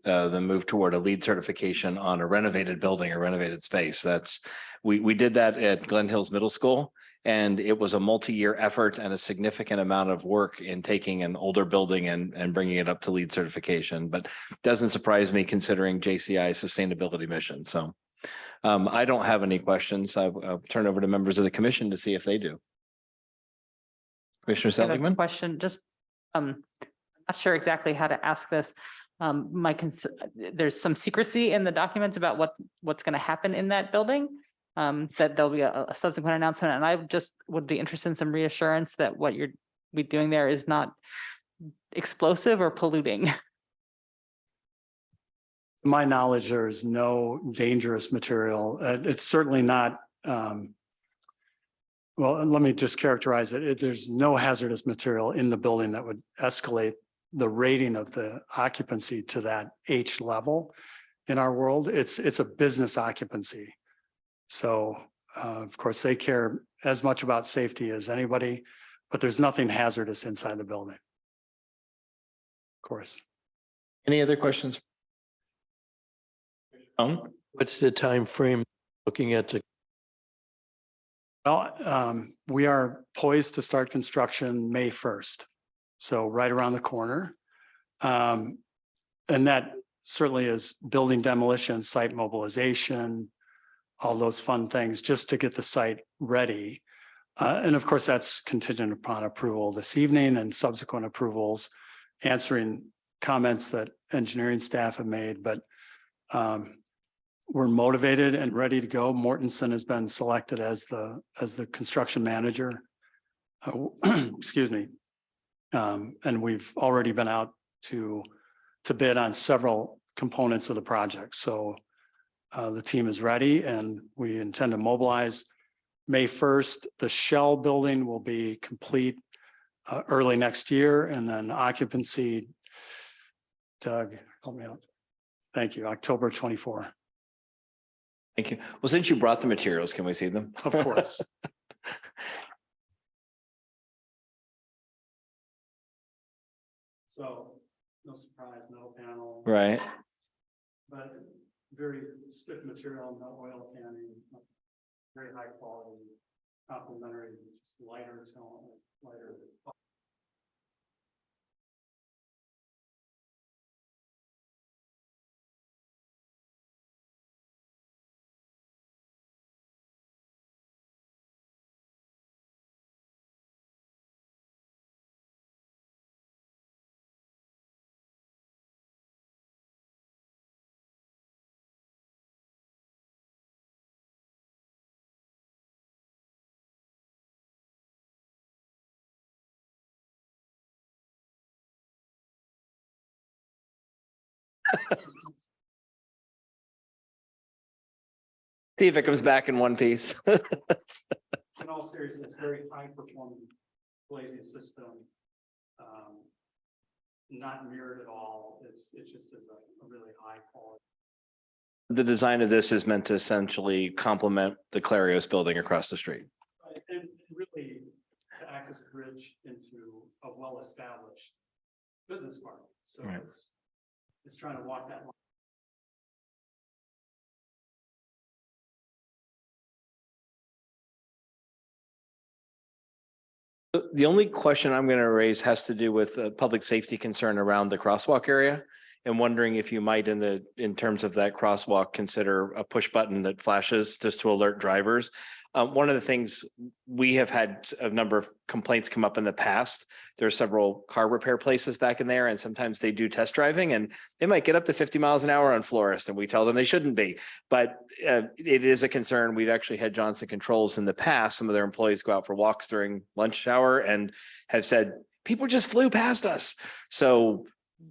move toward a LEED certification on a renovated building or renovated space. That's, we did that at Glen Hills Middle School. And it was a multi-year effort and a significant amount of work in taking an older building and bringing it up to LEED certification, but doesn't surprise me considering JCI's sustainability mission. So I don't have any questions. I'll turn over to members of the commission to see if they do. Commissioner I have a Seligman? question, just, I'm not sure exactly how to ask this. There's some secrecy in the documents about what's going to happen in that building. That there'll be a subsequent announcement, and I just would be interested in some reassurance that what you're be doing there is not explosive or polluting. To my knowledge, there is no dangerous material. It's certainly not, well, let me just characterize it. There's no hazardous material in the building that would escalate the rating of the occupancy to that H level in our world. It's a business occupancy. So, of course, they care as much about safety as anybody, but there's nothing hazardous inside the building. Of course. Any other questions? What's the time frame looking at the? Well, we are poised to start construction May 1st. So right around the corner. And that certainly is building demolition, site mobilization, all those fun things just to get the site ready. And of course, that's contingent upon approval this evening and subsequent approvals, answering comments that engineering staff have made, but we're motivated and ready to go. Mortensen has been selected as the construction manager. Excuse me. And we've already been out to bid on several components of the project. So the team is ready and we intend to mobilize May 1st. The shell building will be complete early next year, and then occupancy, Doug, help me out. Thank you, October 24. Thank you. Well, since you brought the materials, can we see them? Of course. So no surprise, metal panel. Right. But very stiff material, no oil canning, very high quality, complementary, just lighter tone, lighter. See if it comes back in one piece. In all seriousness, very high performing glazing system. Not mirrored at all. It just is a really high quality. The design of this is meant to essentially complement the Clarios building across the street. And really to act as a bridge into a well-established business park. So Right. it's trying to walk that line. The only question I'm going to raise has to do with a public safety concern around the crosswalk area. And wondering if you might, in terms of that crosswalk, consider a push button that flashes just to alert drivers. One of the things, we have had a number of complaints come up in the past. There are several car repair places back in there, and sometimes they do test driving and they might get up to 50 miles an hour on Florist, and we tell them they shouldn't be. But it is a concern. We've actually had Johnson Controls in the past. Some of their employees go out for walks during lunch hour and have said, people just flew past us. So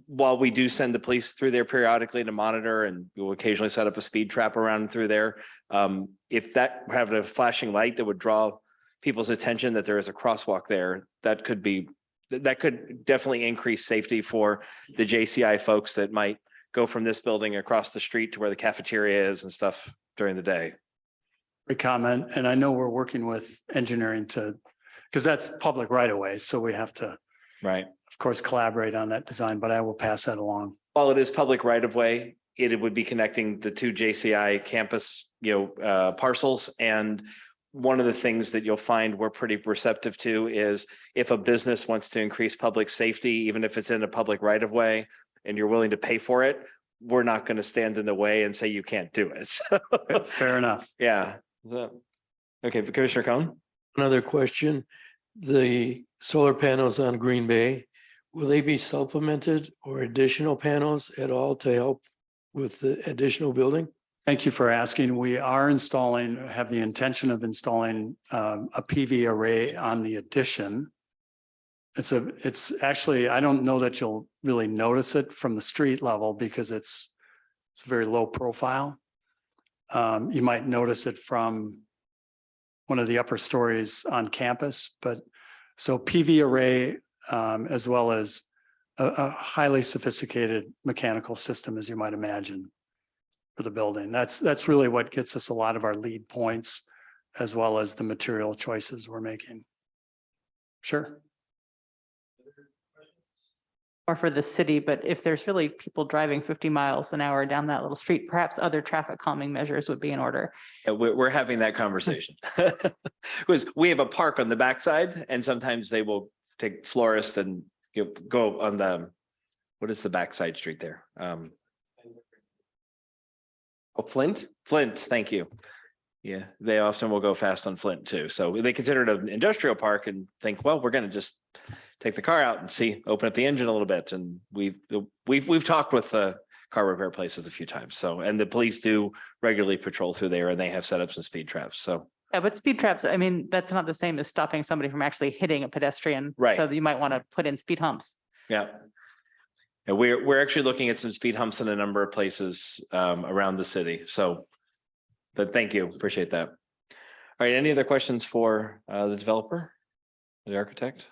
while we do send the police through there periodically to monitor, and we'll occasionally set up a speed trap around through there, if that have a flashing light that would draw people's attention that there is a crosswalk there, that could be that could definitely increase safety for the JCI folks that might go from this building across the street to where the cafeteria is and stuff during the day. Great comment. And I know we're working with engineering to, because that's public right away. So we have to, Right. of course, collaborate on that design, but I will pass that along. While it is public right of way, it would be connecting the two JCI campus, parcels. And one of the things that you'll find we're pretty receptive to is if a business wants to increase public safety, even if it's in a public right of way, and you're willing to pay for it, we're not going to stand in the way and say you can't do it. So, Fair enough. yeah. Okay, Commissioner Cohn? Another question, the solar panels on Green Bay, will they be supplemented or additional panels at all to help with the additional building? Thank you for asking. We are installing, have the intention of installing a PV array on the addition. It's actually, I don't know that you'll really notice it from the street level because it's very low profile. You might notice it from one of the upper stories on campus, but so PV array as well as a highly sophisticated mechanical system, as you might imagine, for the building. That's really what gets us a lot of our lead points, as well as the material choices we're making. Sure. Or for the city, but if there's really people driving 50 miles an hour down that little street, perhaps other traffic calming measures would be in order. Yeah, we're having that conversation. Because we have a park on the backside and sometimes they will take florist and go on the, what is the backside street there? Flint? Flint, thank you. Yeah, they often will go fast on Flint too. So they consider it an industrial park and think, well, we're going to just take the car out and open up the engine a little bit. And we've talked with the car repair places a few times. So, and the police do regularly patrol through there and they have set up some speed traps. So. Yeah, but speed traps, I mean, that's not the same as stopping somebody from actually hitting a pedestrian. Right. So you might want to put in speed humps. Yeah. And we're actually looking at some speed humps in a number of places around the city. So, but thank you, appreciate that. All right, any other questions for the developer, the architect?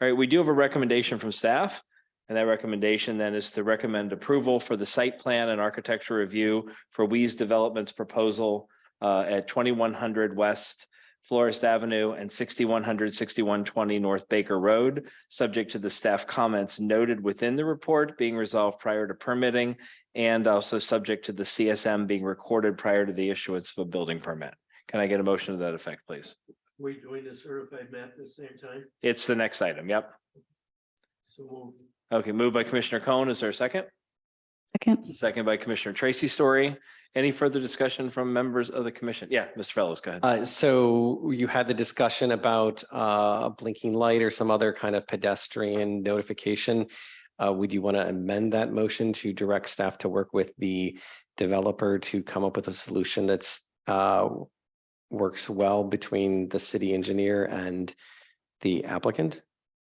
All right, we do have a recommendation from staff. And that recommendation then is to recommend approval for the site plan and architecture review for Weeze Development's proposal at 2100 West Florist Avenue and 6100-6120 North Baker Road, subject to the staff comments noted within the report being resolved prior to permitting and also subject to the CSM being recorded prior to the issuance of a building permit. Can I get a motion to that effect, please? We doing the certified map at the same time? It's the next item. Yep. So Okay, moved by Commissioner Cohen. Is there a second? Second. Second by Commissioner Tracy Story. Any further discussion from members of the commission? Yeah, Mr. Fellows, go ahead. So you had the discussion about a blinking light or some other kind of pedestrian notification. Would you want to amend that motion to direct staff to work with the developer to come up with a solution that's works well between the city engineer and the applicant?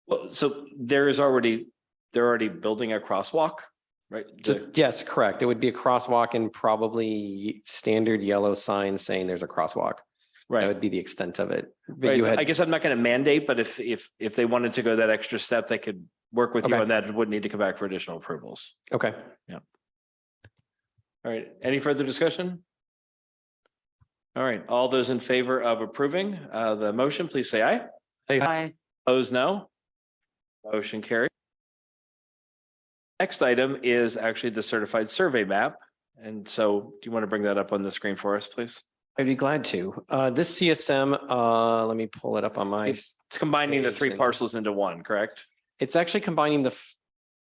Well, so they're already building a crosswalk, right? Yes, correct. It would be a crosswalk and probably standard yellow sign saying there's a crosswalk. That Right. would be the extent of it. But Right. you had, I guess I'm not going to mandate, but if they wanted to go that extra step, they could work with you Okay. on that. It wouldn't need to come back for additional approvals. okay. All right. Any further discussion? All right. All those in favor of approving the motion, please say aye. Aye. Opposed, no. Motion carried. Next item is actually the certified survey map. And so do you want to bring that up on the screen for us, please? I'd be glad to. This CSM, let me pull it up on my. It's combining the three Page. parcels into one, correct? It's actually combining the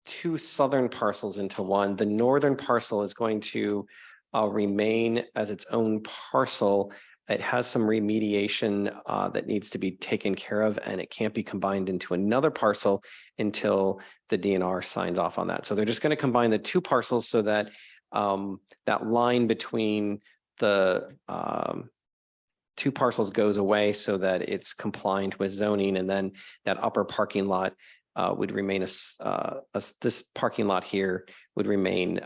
two southern parcels into one. The northern parcel is going to remain as its own parcel. It has some remediation that needs to be taken care of, and it can't be combined into another parcel until the DNR signs off on that. So they're just going to combine the two parcels so that that line between the two parcels goes away so that it's compliant with zoning, and then that upper parking lot would remain this parking lot here would remain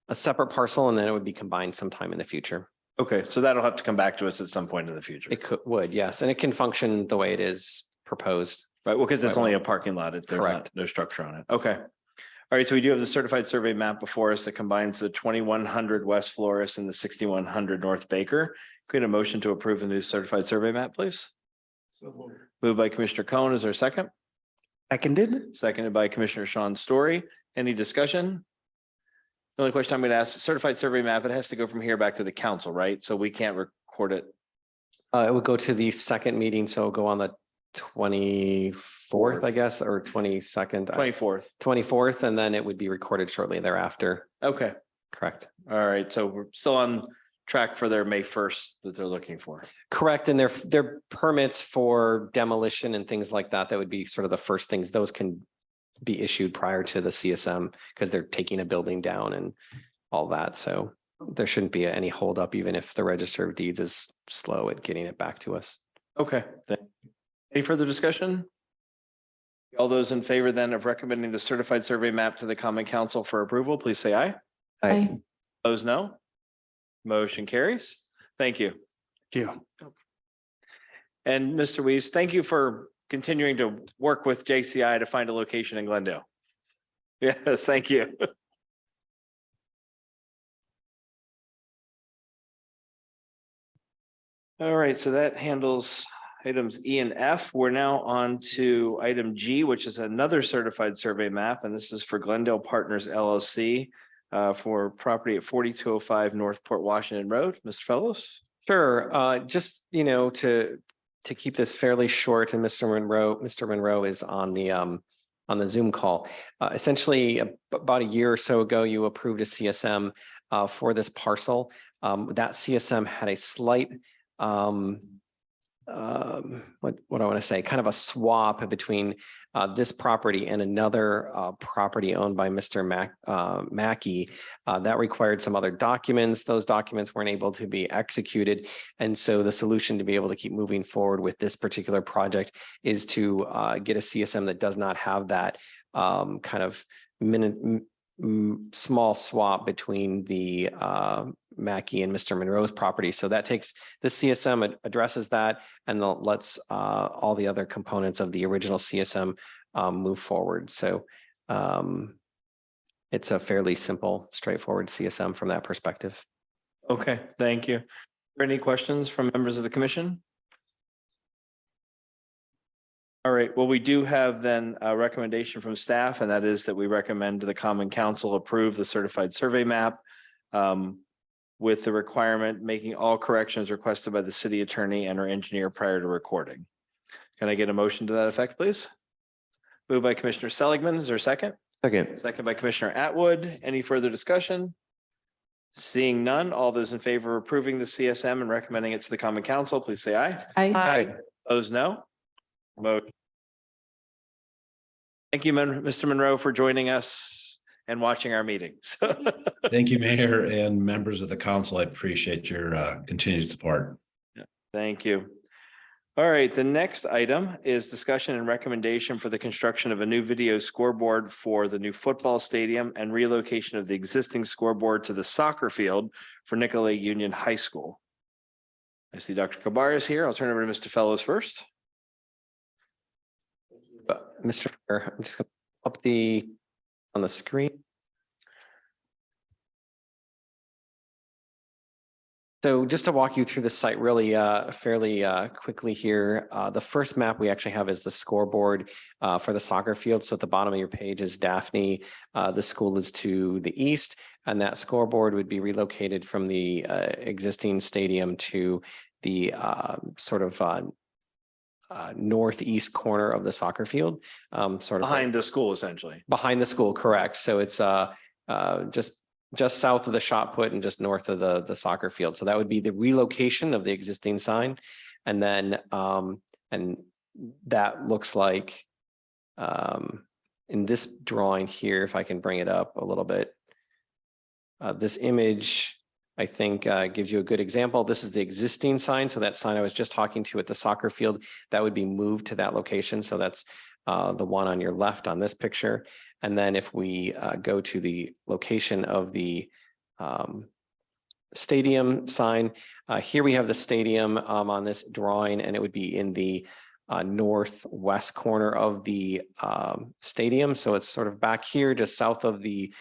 a separate parcel, and then it would be combined sometime in the future. Okay, so that'll have to come back to us at some point in the future. Would, yes, and it can function the way it is proposed. Right, well, because it's Right, only well. a parking lot, there's Correct. no structure on it. Okay. All right, so we do have the certified survey map before us that combines the 2100 West Flores and the 6100 North Baker. Create a motion to approve the new certified survey map, please. Moved by Commissioner Cohen. Is there a second? Seconded? Seconded by Commissioner Sean Story. Any discussion? The only question I'm going to ask, certified survey map, it has to go from here back to the council, right? So we can't record it. It would go to the second meeting, so it'll go on the 24th, I guess, or 22nd. 24th. 24th, and then it would be recorded shortly thereafter. Okay. Correct. All right. So we're still on track for their May 1st that they're looking for. Correct. And their permits for demolition and things like that, that would be sort of the first things. Those can be issued prior to the CSM because they're taking a building down and all that. So there shouldn't be any holdup, even if the Register of Deeds is slow at getting it back to us. Okay. Any further discussion? All those in favor then of recommending the certified survey map to the Common Council for approval, please say aye. Aye. Those no. Motion carries. Thank you. Thank you. And Mr. Weiss, thank you for continuing to work with JCI to find a location in Glendale. Yes, thank you. All right, so that handles items E and F. We're now on to item G, which is another certified survey map, and this is for Glendale Partners LLC for property at 4205 North Port Washington Road. Mr. Fellows? Sure. Just, to keep this fairly short, and Mr. Monroe is on the Zoom call. Essentially, about a year or so ago, you approved a CSM for this parcel. That CSM had a slight what I want to say, kind of a swap between this property and another property owned by Mr. Mackey that required some other documents. Those documents weren't able to be executed. And so the solution to be able to keep moving forward with this particular project is to get a CSM that does not have that kind of small swap between the Mackey and Mr. Monroe's property. So that takes the CSM addresses that and lets all the other components of the original CSM move forward. So it's a fairly simple, straightforward CSM from that perspective. Okay, thank you. Any questions from members of the commission? All right, well, we do have then a recommendation from staff, and that is that we recommend to the Common Council approve the certified survey map with the requirement making all corrections requested by the city attorney and our engineer prior to recording. Can I get a motion to that effect, please? Moved by Commissioner Seligman. Is there a second? Second. Second by Commissioner Atwood. Any further discussion? Seeing none, all those in favor of approving the CSM and recommending it to the Common Council, please say aye. Aye. Those no. Vote. Thank you, Mr. Monroe, for joining us and watching our meetings. Thank you, Mayor and members of the council. I appreciate your continued support. Thank you. All right, the next item is discussion and recommendation for the construction of a new video scoreboard for the new football stadium and relocation of the existing scoreboard to the soccer field for Nicolay Union High School. I see Dr. Kabar is here. I'll turn it over to Mr. Fellows first. Mr. Chair, I'm just going to up on the screen. So just to walk you through the site really fairly quickly here, the first map we actually have is the scoreboard for the soccer field. So at the bottom of your page is Daphne. The school is to the east, and that scoreboard would be relocated from the existing stadium to the sort of northeast corner of the soccer field, sort of Behind the school, essentially. behind the school, correct. So it's just south of the shot put and just north of the soccer field. So that would be the relocation of the existing sign. And then and that looks like in this drawing here, if I can bring it up a little bit, this image I think gives you a good example. This is the existing sign. So that sign I was just talking to at the soccer field, that would be moved to that location. So that's the one on your left on this picture. And then if we go to the location of the stadium sign, here we have the stadium on this drawing, and it would be in the northwest corner of the stadium. So it's sort of back here, just south of the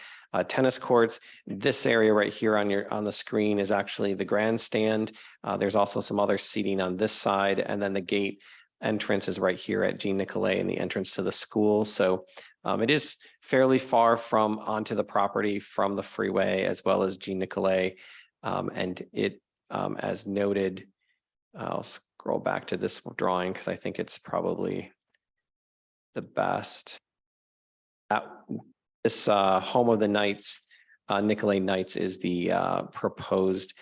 tennis courts. This area right here on the screen is actually the grandstand. There's also some other seating on this side, and then the gate entrance is right here at Jean Nicolay and the entrance to the school. So it is fairly far from onto the property from the freeway as well as Jean Nicolay. And it, as noted, I'll scroll back to this drawing because I think it's probably the best. This home of the Knights, Nicolay Knights, is the proposed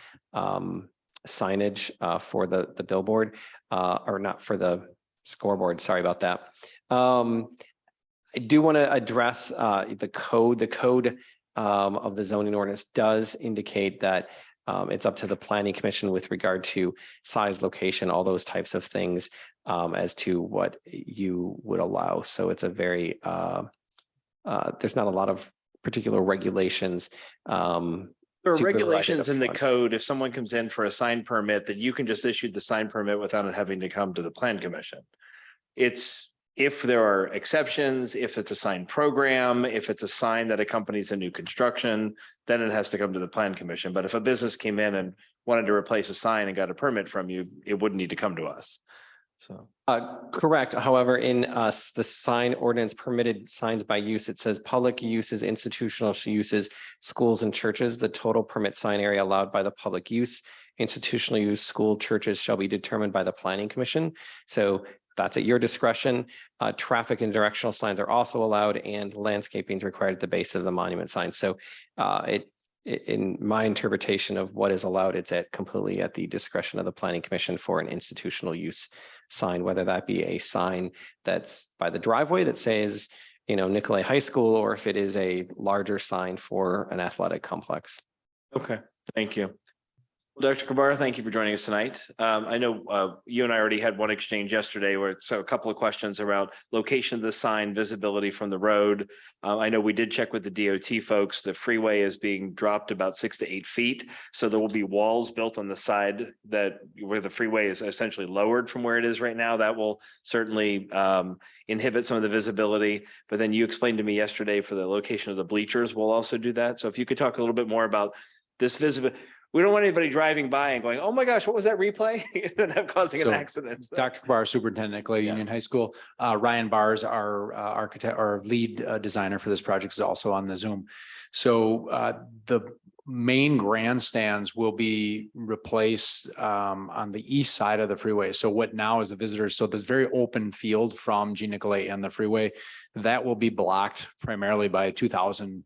signage for the billboard, or not for the scoreboard. Sorry about that. I do want to address the code. The code of the zoning ordinance does indicate that it's up to the planning commission with regard to size, location, all those types of things as to what you would allow. So it's a very, there's not a lot of particular regulations. There are to provide it regulations in the upfront. code, if someone comes in for a sign permit, that you can just issue the sign permit without it having to come to the plan commission. It's if there are exceptions, if it's a sign program, if it's a sign that accompanies a new construction, then it has to come to the plan commission. But if a business came in and wanted to replace a sign and got a permit from you, it wouldn't need to come to us. So. Correct. However, in the sign ordinance permitted signs by use, it says public uses, institutional uses, schools and churches. The total permit sign area allowed by the public use, institutional use, school, churches shall be determined by the planning commission. So that's at your discretion. Traffic and directional signs are also allowed, and landscaping is required at the base of the monument sign. So in my interpretation of what is allowed, it's completely at the discretion of the planning commission for an institutional use sign, whether that be a sign that's by the driveway that says, Nicolay High School, or if it is a larger sign for an athletic complex. Okay, thank you. Well, Dr. Kabara, thank you for joining us tonight. I know you and I already had one exchange yesterday so a couple of questions around location of the sign, visibility from the road. I know we did check with the DOT folks. The freeway is being dropped about 6 to 8 feet. So there will be walls built on the side where the freeway is essentially lowered from where it is right now. That will certainly inhibit some of the visibility. But then you explained to me yesterday for the location of the bleachers, we'll also do that. So if you could talk a little bit more about this visibility. We don't want anybody driving by and going, oh my gosh, what was that replay? And that causing an So, accident. So- Dr. Barr, Superintendent, Nicolay Yeah. Union High School. Ryan Bars, our architect, our lead designer for this project, is also on the Zoom. So the main grandstands will be replaced on the east side of the freeway. So what now is the visitors, so there's very open field from Jean Nicolay and the freeway. That will be blocked primarily by 2,000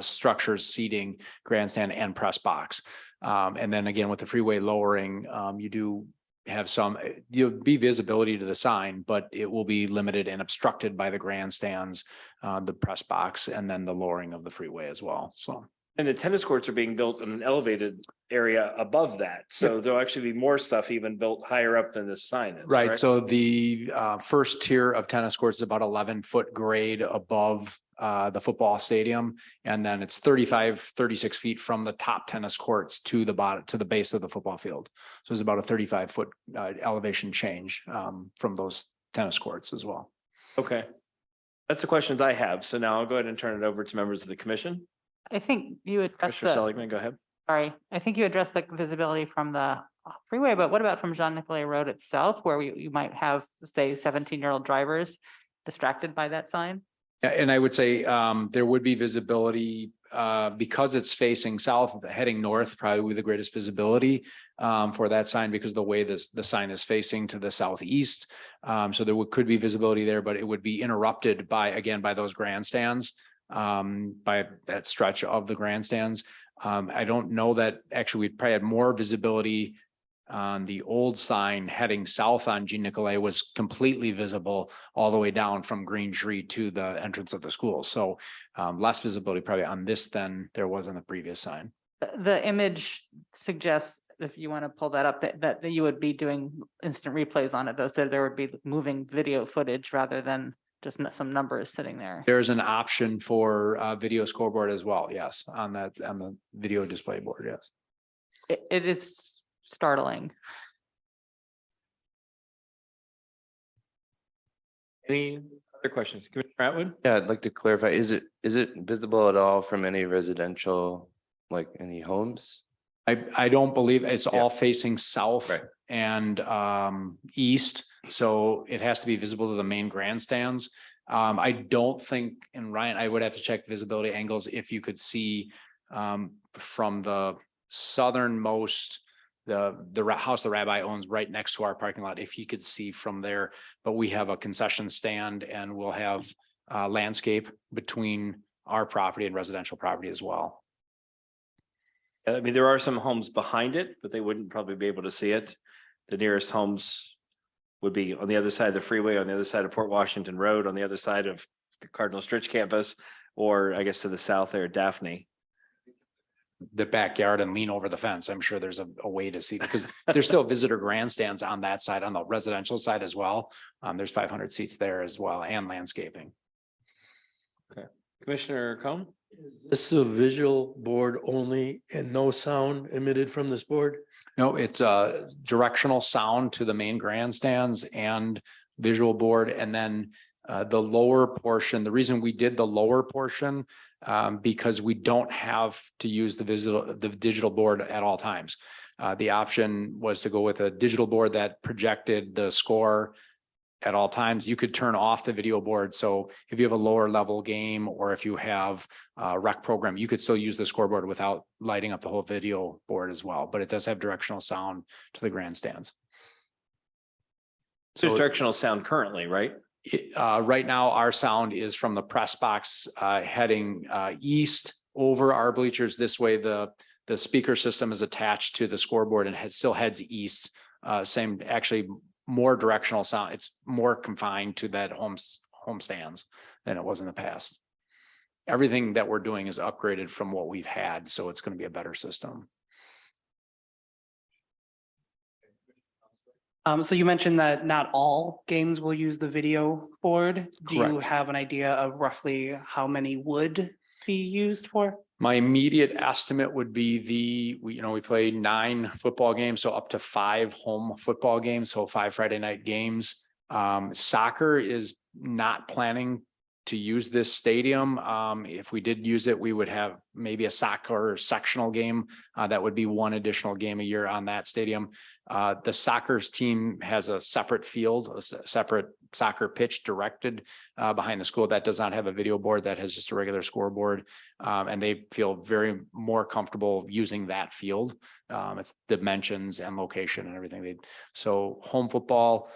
structures, seating, grandstand, and press box. And then again, with the freeway lowering, you do have you'll be visibility to the sign, but it will be limited and obstructed by the grandstands, the press box, and then the lowering of the freeway as well. So. And the tennis courts are being built in an elevated area above that. So there'll actually be more stuff even built higher up than this sign is. Right. So the first tier of tennis courts is about 11-foot grade above the football stadium. And then it's 36 feet from the top tennis courts to the bottom, to the base of the football field. So it's about a 35-foot elevation change from those tennis courts as well. Okay. That's the questions I have. So now I'll go ahead and turn it over to members of the commission. I think you addressed Commissioner the, Seligman, go ahead. sorry, I think you addressed the visibility from the freeway, but what about from Jean Nicolay Road itself, where you might have, say, 17-year-old drivers distracted by that sign? Yeah, and I would say there would be visibility because it's facing south, heading north, probably the greatest visibility for that sign because the way the sign is facing to the southeast. So there could be visibility there, but it would be interrupted by those grandstands, by that stretch of the grandstands. I don't know that actually we'd probably had more visibility on the old sign heading south on Jean Nicolay was completely visible all the way down from Green Tree to the entrance of the school. So less visibility probably on this than there was on the previous sign. The image suggests, if you want to pull that up, that you would be doing instant replays on it, though, so there would be moving video footage rather than just some numbers sitting there. There's an option for video scoreboard as well. Yes, on the video display board. Yes. It is startling. Any other questions? Commissioner Atwood? Yeah, I'd like to clarify, is it visible at all from any residential, like any homes? I don't believe it's Yeah. all facing south Right. and east, so it has to be visible to the main grandstands. I don't think, and Ryan, I would have to check visibility angles if you could see from the southernmost, the house the rabbi owns right next to our parking lot, if you could see from there. But we have a concession stand and we'll have landscape between our property and residential property as well. I mean, there are some homes behind it, but they wouldn't probably be able to see it. The nearest homes would be on the other side of the freeway, on the other side of Port Washington Road, on the other side of the Cardinal Stritch campus, or I guess to the south there, Daphne. The backyard and lean over the fence. I'm sure there's a way to see, because there's still visitor grandstands on that side, on the residential side as well. There's 500 seats there as well, and landscaping. Commissioner Cohn? Is this a visual board only and no sound emitted from this board? No, it's a directional sound to the main grandstands and visual board. And then the lower portion, the reason we did the lower portion, because we don't have to use the digital board at all times. The option was to go with a digital board that projected the score at all times. You could turn off the video board. So if you have a lower level game, or if you have a rec program, you could still use the scoreboard without lighting up the whole video board as well. But it does have directional sound to the grandstands. There's directional sound currently, right? Right now, our sound is from the press box heading east over our bleachers. This way, the speaker system is attached to the scoreboard and still heads east. Same, actually, more directional sound. It's more confined to that home stands than it was in the past. Everything that we're doing is upgraded from what we've had, so it's going to be a better system. So you mentioned that not all games will use the video board. Do you Correct. have an idea of roughly how many would be used for? My immediate estimate would be we play 9 football games, so up to 5 home football games, so 5 Friday night games. Soccer is not planning to use this stadium. If we did use it, we would have maybe a soccer sectional game. That would be 1 additional game a year on that stadium. The soccer's team has a separate field, a separate soccer pitch directed behind the school that does not have a video board, that has just a regular scoreboard. And they feel very more comfortable using that field. It's dimensions and location and everything. So home football,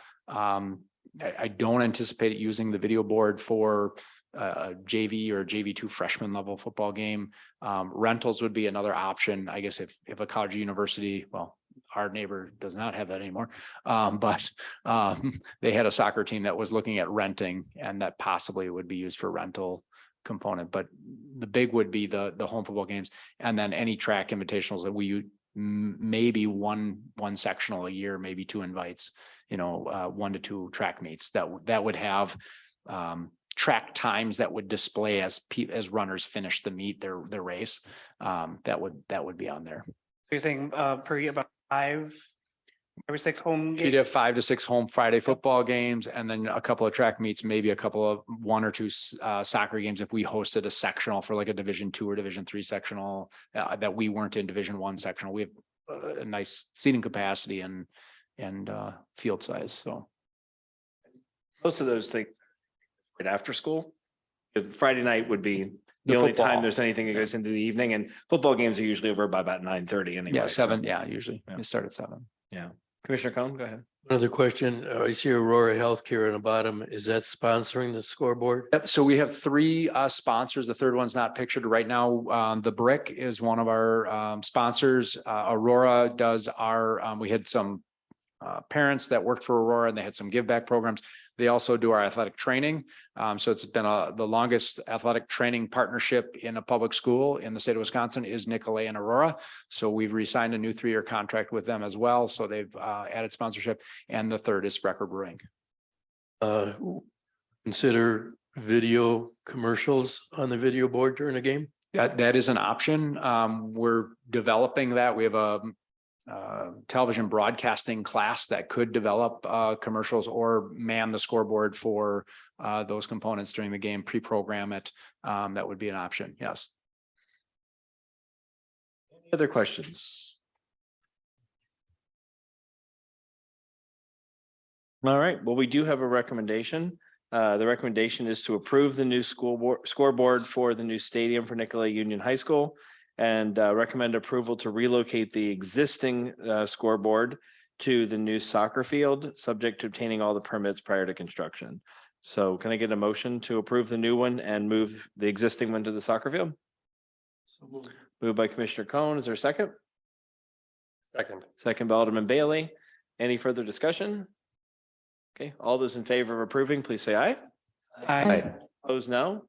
I don't anticipate using the video board for a JV or JV2 freshman level football game. Rentals would be another option. I guess if a college or university, well, our neighbor does not have that anymore. But they had a soccer team that was looking at renting, and that possibly would be used for rental component. But the big would be the home football games, and then any track invitationals that we maybe one sectional a year, maybe 2 invites, 1 to 2 track meets that would have track times that would display as runners finish the meet, their race. That would be on there. So you're saying per year about 5 or 6 home You'd games? have 5 to 6 home Friday football games, and then a couple of track meets, maybe a couple of 1 or 2 soccer games if we hosted a sectional for like a Division II or Division III sectional that we weren't in Division I sectional. We have a nice seating capacity and field size. So Most of those things right after school. Friday night would be the The only football. time there's anything that goes into the evening, and football games are usually over by about 9:30 anyway. yeah, so- 7. Yeah, usually Yeah. they start at 7. Yeah. Commissioner Cohn, go ahead. Another question, I see Aurora Healthcare on the bottom. Is that sponsoring the scoreboard? Yep. So we have 3 sponsors. The third one's not pictured right now. The Brick is one of our sponsors. Aurora does our, we had some parents that worked for Aurora, and they had some give back programs. They also do our athletic training. So it's been the longest athletic training partnership in a public school in the state of Wisconsin is Nicolay and Aurora. So we've re-signed a new 3-year contract with them as well. So they've added sponsorship. And the third is Sprecher Brewing. Consider video commercials on the video board during a game? That is an option. We're developing that. We have a television broadcasting class that could develop commercials or man the scoreboard for those components during the game, pre-program it. That would be an option. Yes. Any other questions? All right, well, we do have a recommendation. The recommendation is to approve the new scoreboard for the new stadium for Nicolay Union High School and recommend approval to relocate the existing scoreboard to the new soccer field, subject to obtaining all the permits prior to construction. So can I get a motion to approve the new one and move the existing one to the soccer field? Moved by Commissioner Cohn. Is there a second? Second. Second by Alderman Bailey. Any further discussion? Okay, all those in favor of approving, please say aye. Aye. Opposed, no.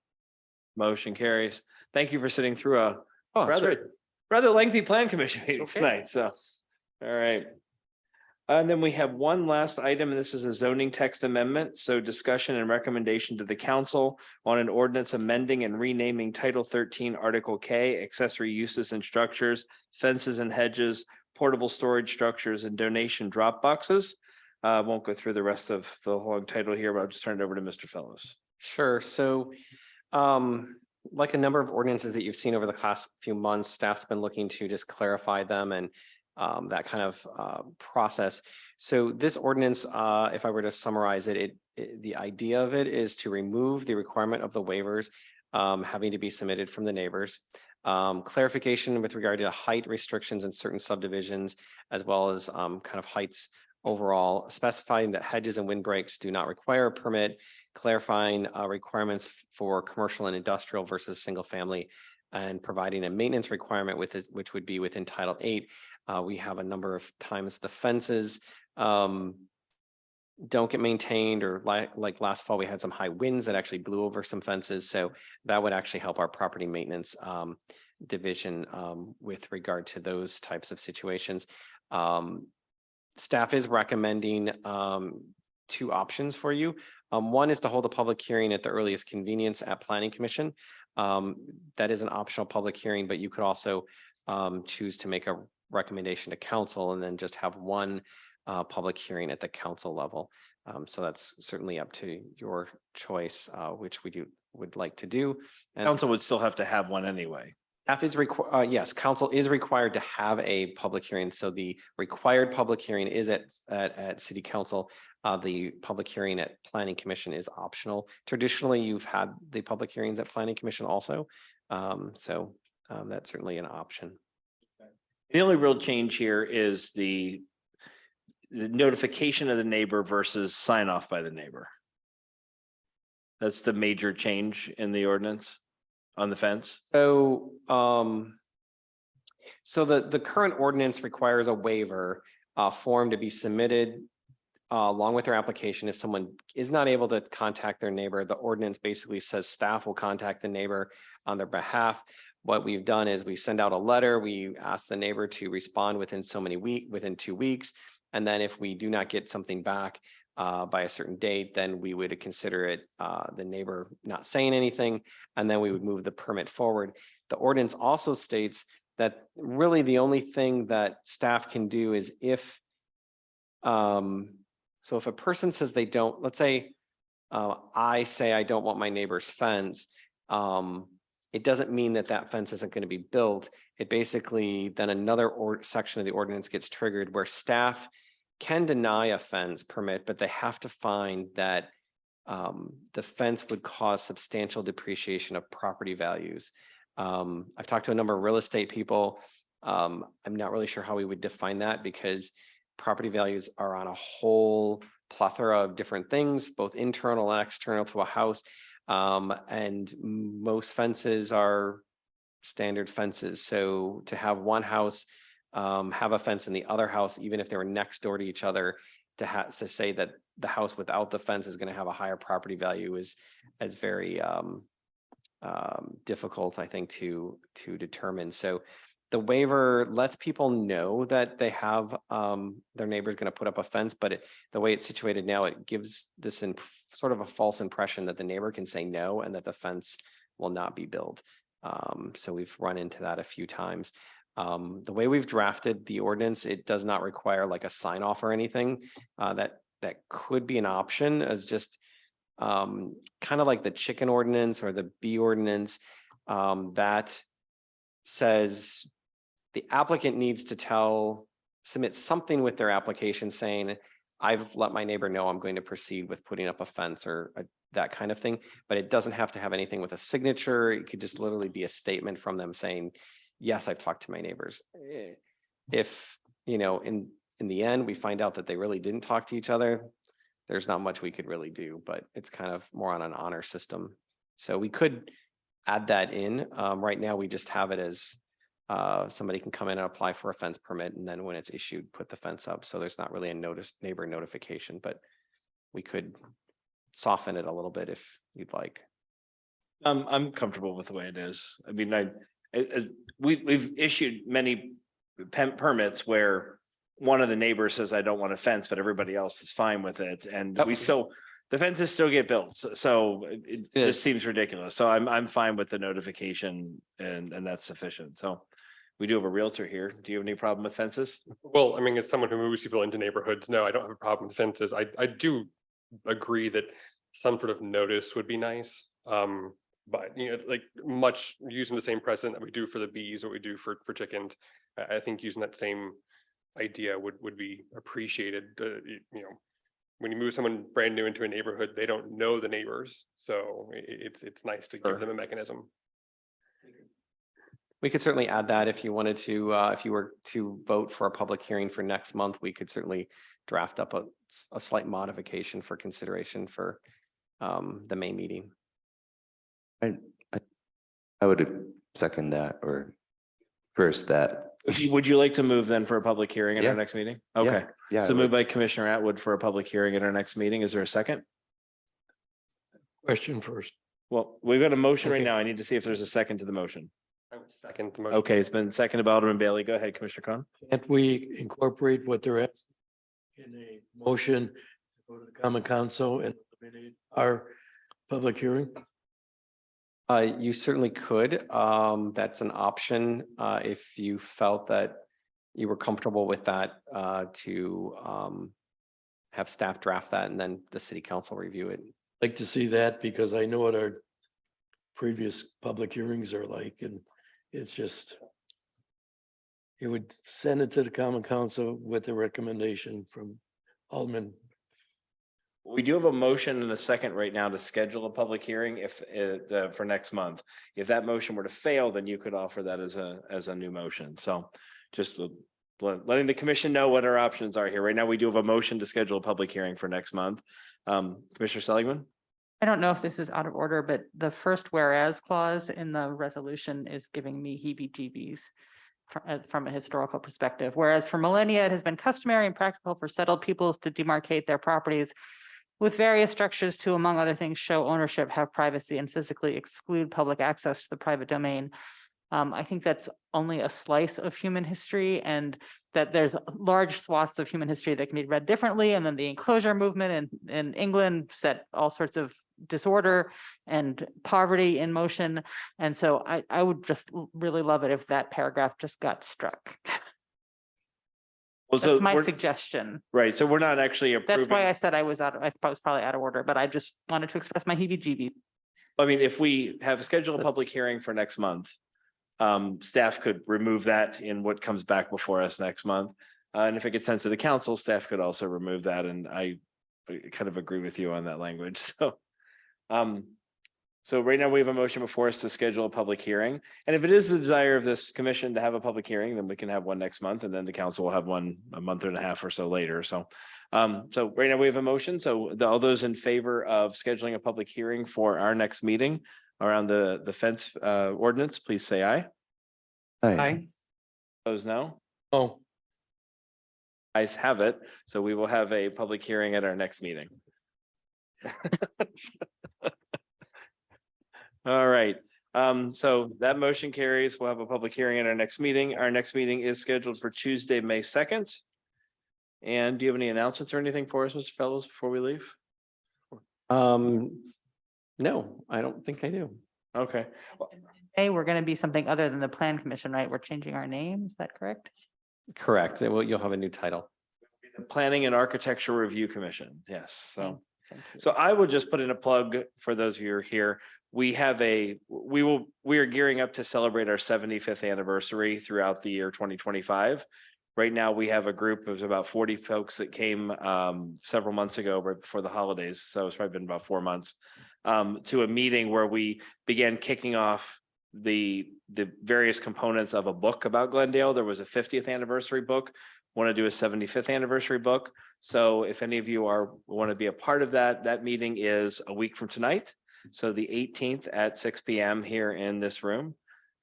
Motion carries. Thank you for sitting through a Oh, that's great. rather lengthy plan commission meeting okay. tonight, so. All right. And then we have one last item, and this is a zoning text amendment. So discussion and recommendation to the council on an ordinance amending and renaming Title 13, Article K, accessory uses and structures, fences and hedges, portable storage structures, and donation drop boxes. Won't go through the rest of the long title here, but I'll just turn it over to Mr. Fellows. Sure. So, like a number of ordinances that you've seen over the past few months, staff's been looking to just clarify them and that kind of process. So this ordinance, if I were to summarize it, the idea of it is to remove the requirement of the waivers having to be submitted from the neighbors. Clarification with regard to height restrictions in certain subdivisions, as well as kind of heights overall, specifying that hedges and windbreaks do not require a permit, clarifying requirements for commercial and industrial versus single family, and providing a maintenance requirement with this, which would be within Title 8. We have a number of times the fences don't get maintained, or like last fall, we had some high winds that actually blew over some fences. So that would actually help our property maintenance division with regard to those types of situations. Staff is recommending two options for you. One is to hold a public hearing at the earliest convenience at Planning Commission. That is an optional public hearing, but you could also choose to make a recommendation to council and then just have one public hearing at the council level. So that's certainly up to your choice, which would like to do. And Council would still have to have one anyway. staff is yes, council is required to have a public hearing. So the required public hearing is at city council. The public hearing at Planning Commission is optional. Traditionally, you've had the public hearings at Planning Commission also. So that's certainly an option. The only real change here is the notification of the neighbor versus sign off by the neighbor. That's the major change in the ordinance on the fence. So, so the current ordinance requires a waiver form to be submitted along with their application. If someone is not able to contact their neighbor, the ordinance basically says staff will contact the neighbor on their behalf. What we've done is we send out a letter. We ask the neighbor to respond within within 2 weeks. And then if we do not get something back by a certain date, then we would consider it the neighbor not saying anything, and then we would move the permit forward. The ordinance also states that really the only thing that staff can do is if so if a person says they don't, let's say I say I don't want my neighbor's fence, it doesn't mean that that fence isn't going to be built. It basically, then another section of the ordinance gets triggered where staff can deny a fence permit, but they have to find that the fence would cause substantial depreciation of property values. I've talked to a number of real estate people. I'm not really sure how we would define that because property values are on a whole plethora of different things, both internal and external to a house. And most fences are standard fences. So to have one house have a fence in the other house, even if they were next door to each other, to say that the house without the fence is going to have a higher property value is very difficult, I think, to determine. So the waiver lets people know that they have their neighbor's going to put up a fence, but the way it's situated now, it gives this sort of a false impression that the neighbor can say no and that the fence will not be built. So we've run into that a few times. The way we've drafted the ordinance, it does not require like a sign off or anything. That could be an option as just kind of like the chicken ordinance or the bee ordinance that says the applicant needs to submit something with their application saying, I've let my neighbor know I'm going to proceed with putting up a fence or that kind of thing, but it doesn't have to have anything with a signature. It could just literally be a statement from them saying, yes, I've talked to my neighbors. If, in the end, we find out that they really didn't talk to each other, there's not much we could really do, but it's kind of more on an honor system. So we could add that in. Right now, we just have it as somebody can come in and apply for a fence permit, and then when it's issued, put the fence up. So there's not really a neighbor notification, but we could soften it a little bit if you'd like. I'm comfortable with the way it is. I mean, we've issued many permits where one of the neighbors says, I don't want a fence, but everybody else is fine with it. And the fences still get built. So it just seems ridiculous. So I'm fine with the notification and that's sufficient. So we do have a realtor here. Do you have any problem with fences? Well, I mean, as someone who moves people into neighborhoods, no, I don't have a problem with fences. I do agree that some sort of notice would be nice. But like much using the same precedent that we do for the bees, what we do for chickens, I think using that same idea would be appreciated. When you move someone brand new into a neighborhood, they don't know the neighbors, so it's nice to give them a mechanism. We could certainly add that if you wanted to, if you were to vote for a public hearing for next month, we could certainly draft up a slight modification for consideration for the May meeting. I would second that or first that. Would you like to move then for a public hearing at our next meeting? Okay. Yeah. So moved by Commissioner Atwood for a public hearing at our next meeting. Is there a second? Question first. Well, we've got a motion right Okay. now. I need to see if there's a second to the motion. I would second the motion. Okay, it's been seconded by Alderman Bailey. Go ahead, Commissioner Khan. Can't we incorporate what they're asking in a motion to go to the common council and eliminate our public hearing? You certainly could. That's an option. If you felt that you were comfortable with that, to have staff draft that and then the city council review it. Like to see that because I know what our previous public hearings are like, and it's just it would send it to the common council with a recommendation from Alderman. We do have a motion and a second right now to schedule a public hearing for next month. If that motion were to fail, then you could offer that as a new motion. So just letting the commission know what our options are here. Right now, we do have a motion to schedule a public hearing for next month. Commissioner Seligman? I don't know if this is out of order, but the first whereas clause in the resolution is giving me heebie-jeebies from a historical perspective. Whereas for millennia, it has been customary and practical for settled peoples to demarcate their properties with various structures to, among other things, show ownership, have privacy, and physically exclude public access to the private domain. I think that's only a slice of human history, and that there's large swaths of human history that can be read differently. And then the enclosure movement in England set all sorts of disorder and poverty in motion. And so I would just really love it if that paragraph just got struck. Well, That's my suggestion. Right, so we're not actually approving. That's why I said I was probably out of order, but I just wanted to express my heebie-jeebies. I mean, if we have scheduled a public hearing for next month, staff could remove that in what comes back before us next month. And if it gets sent to the council, staff could also remove that. And I kind of agree with you on that language. So right now we have a motion before us to schedule a public hearing. And if it is the desire of this commission to have a public hearing, then we can have one next month, and then the council will have one a month and a half or so later. So right now we have a motion. So all those in favor of scheduling a public hearing for our next meeting around the fence ordinance, please say aye. Aye. Opposed, no. Oh, Ayes have it. So we will have a public hearing at our next meeting. All right. So that motion carries. We'll have a public hearing at our next meeting. Our next meeting is scheduled for Tuesday, May 2nd. And do you have any announcements or anything for us, Mr. Fellows, before we leave? No, I don't think I do. Okay. Hey, we're gonna be something other than the plan commission, right? We're changing our name, is that correct? Correct. You'll have a new title. The Planning and Architecture Review Commission, yes, so. Thank you. So I would just put in a plug for those of you who are here. We are gearing up to celebrate our 75th anniversary throughout the year 2025. Right now, we have a group of about 40 folks that came several months ago, right before the holidays. So it's probably been about 4 months to a meeting where we began kicking off the various components of a book about Glendale. There was a 50th anniversary book. Want to do a 75th anniversary book. So if any of you want to be a part of that, that meeting is a week from tonight. So the 18th at 6 p.m. here in this room.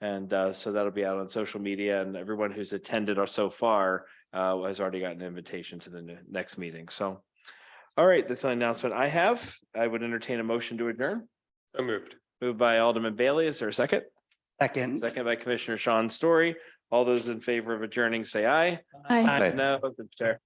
And so that'll be out on social media, and everyone who's attended or so far has already gotten an invitation to the next meeting. So, all right, that's an announcement I have. I would entertain a motion to adjourn. So moved. Moved by Alderman Bailey. Is there a second? Second. Second by Commissioner Sean Story. All those in favor of adjourning, say aye. Aye. No, the chair.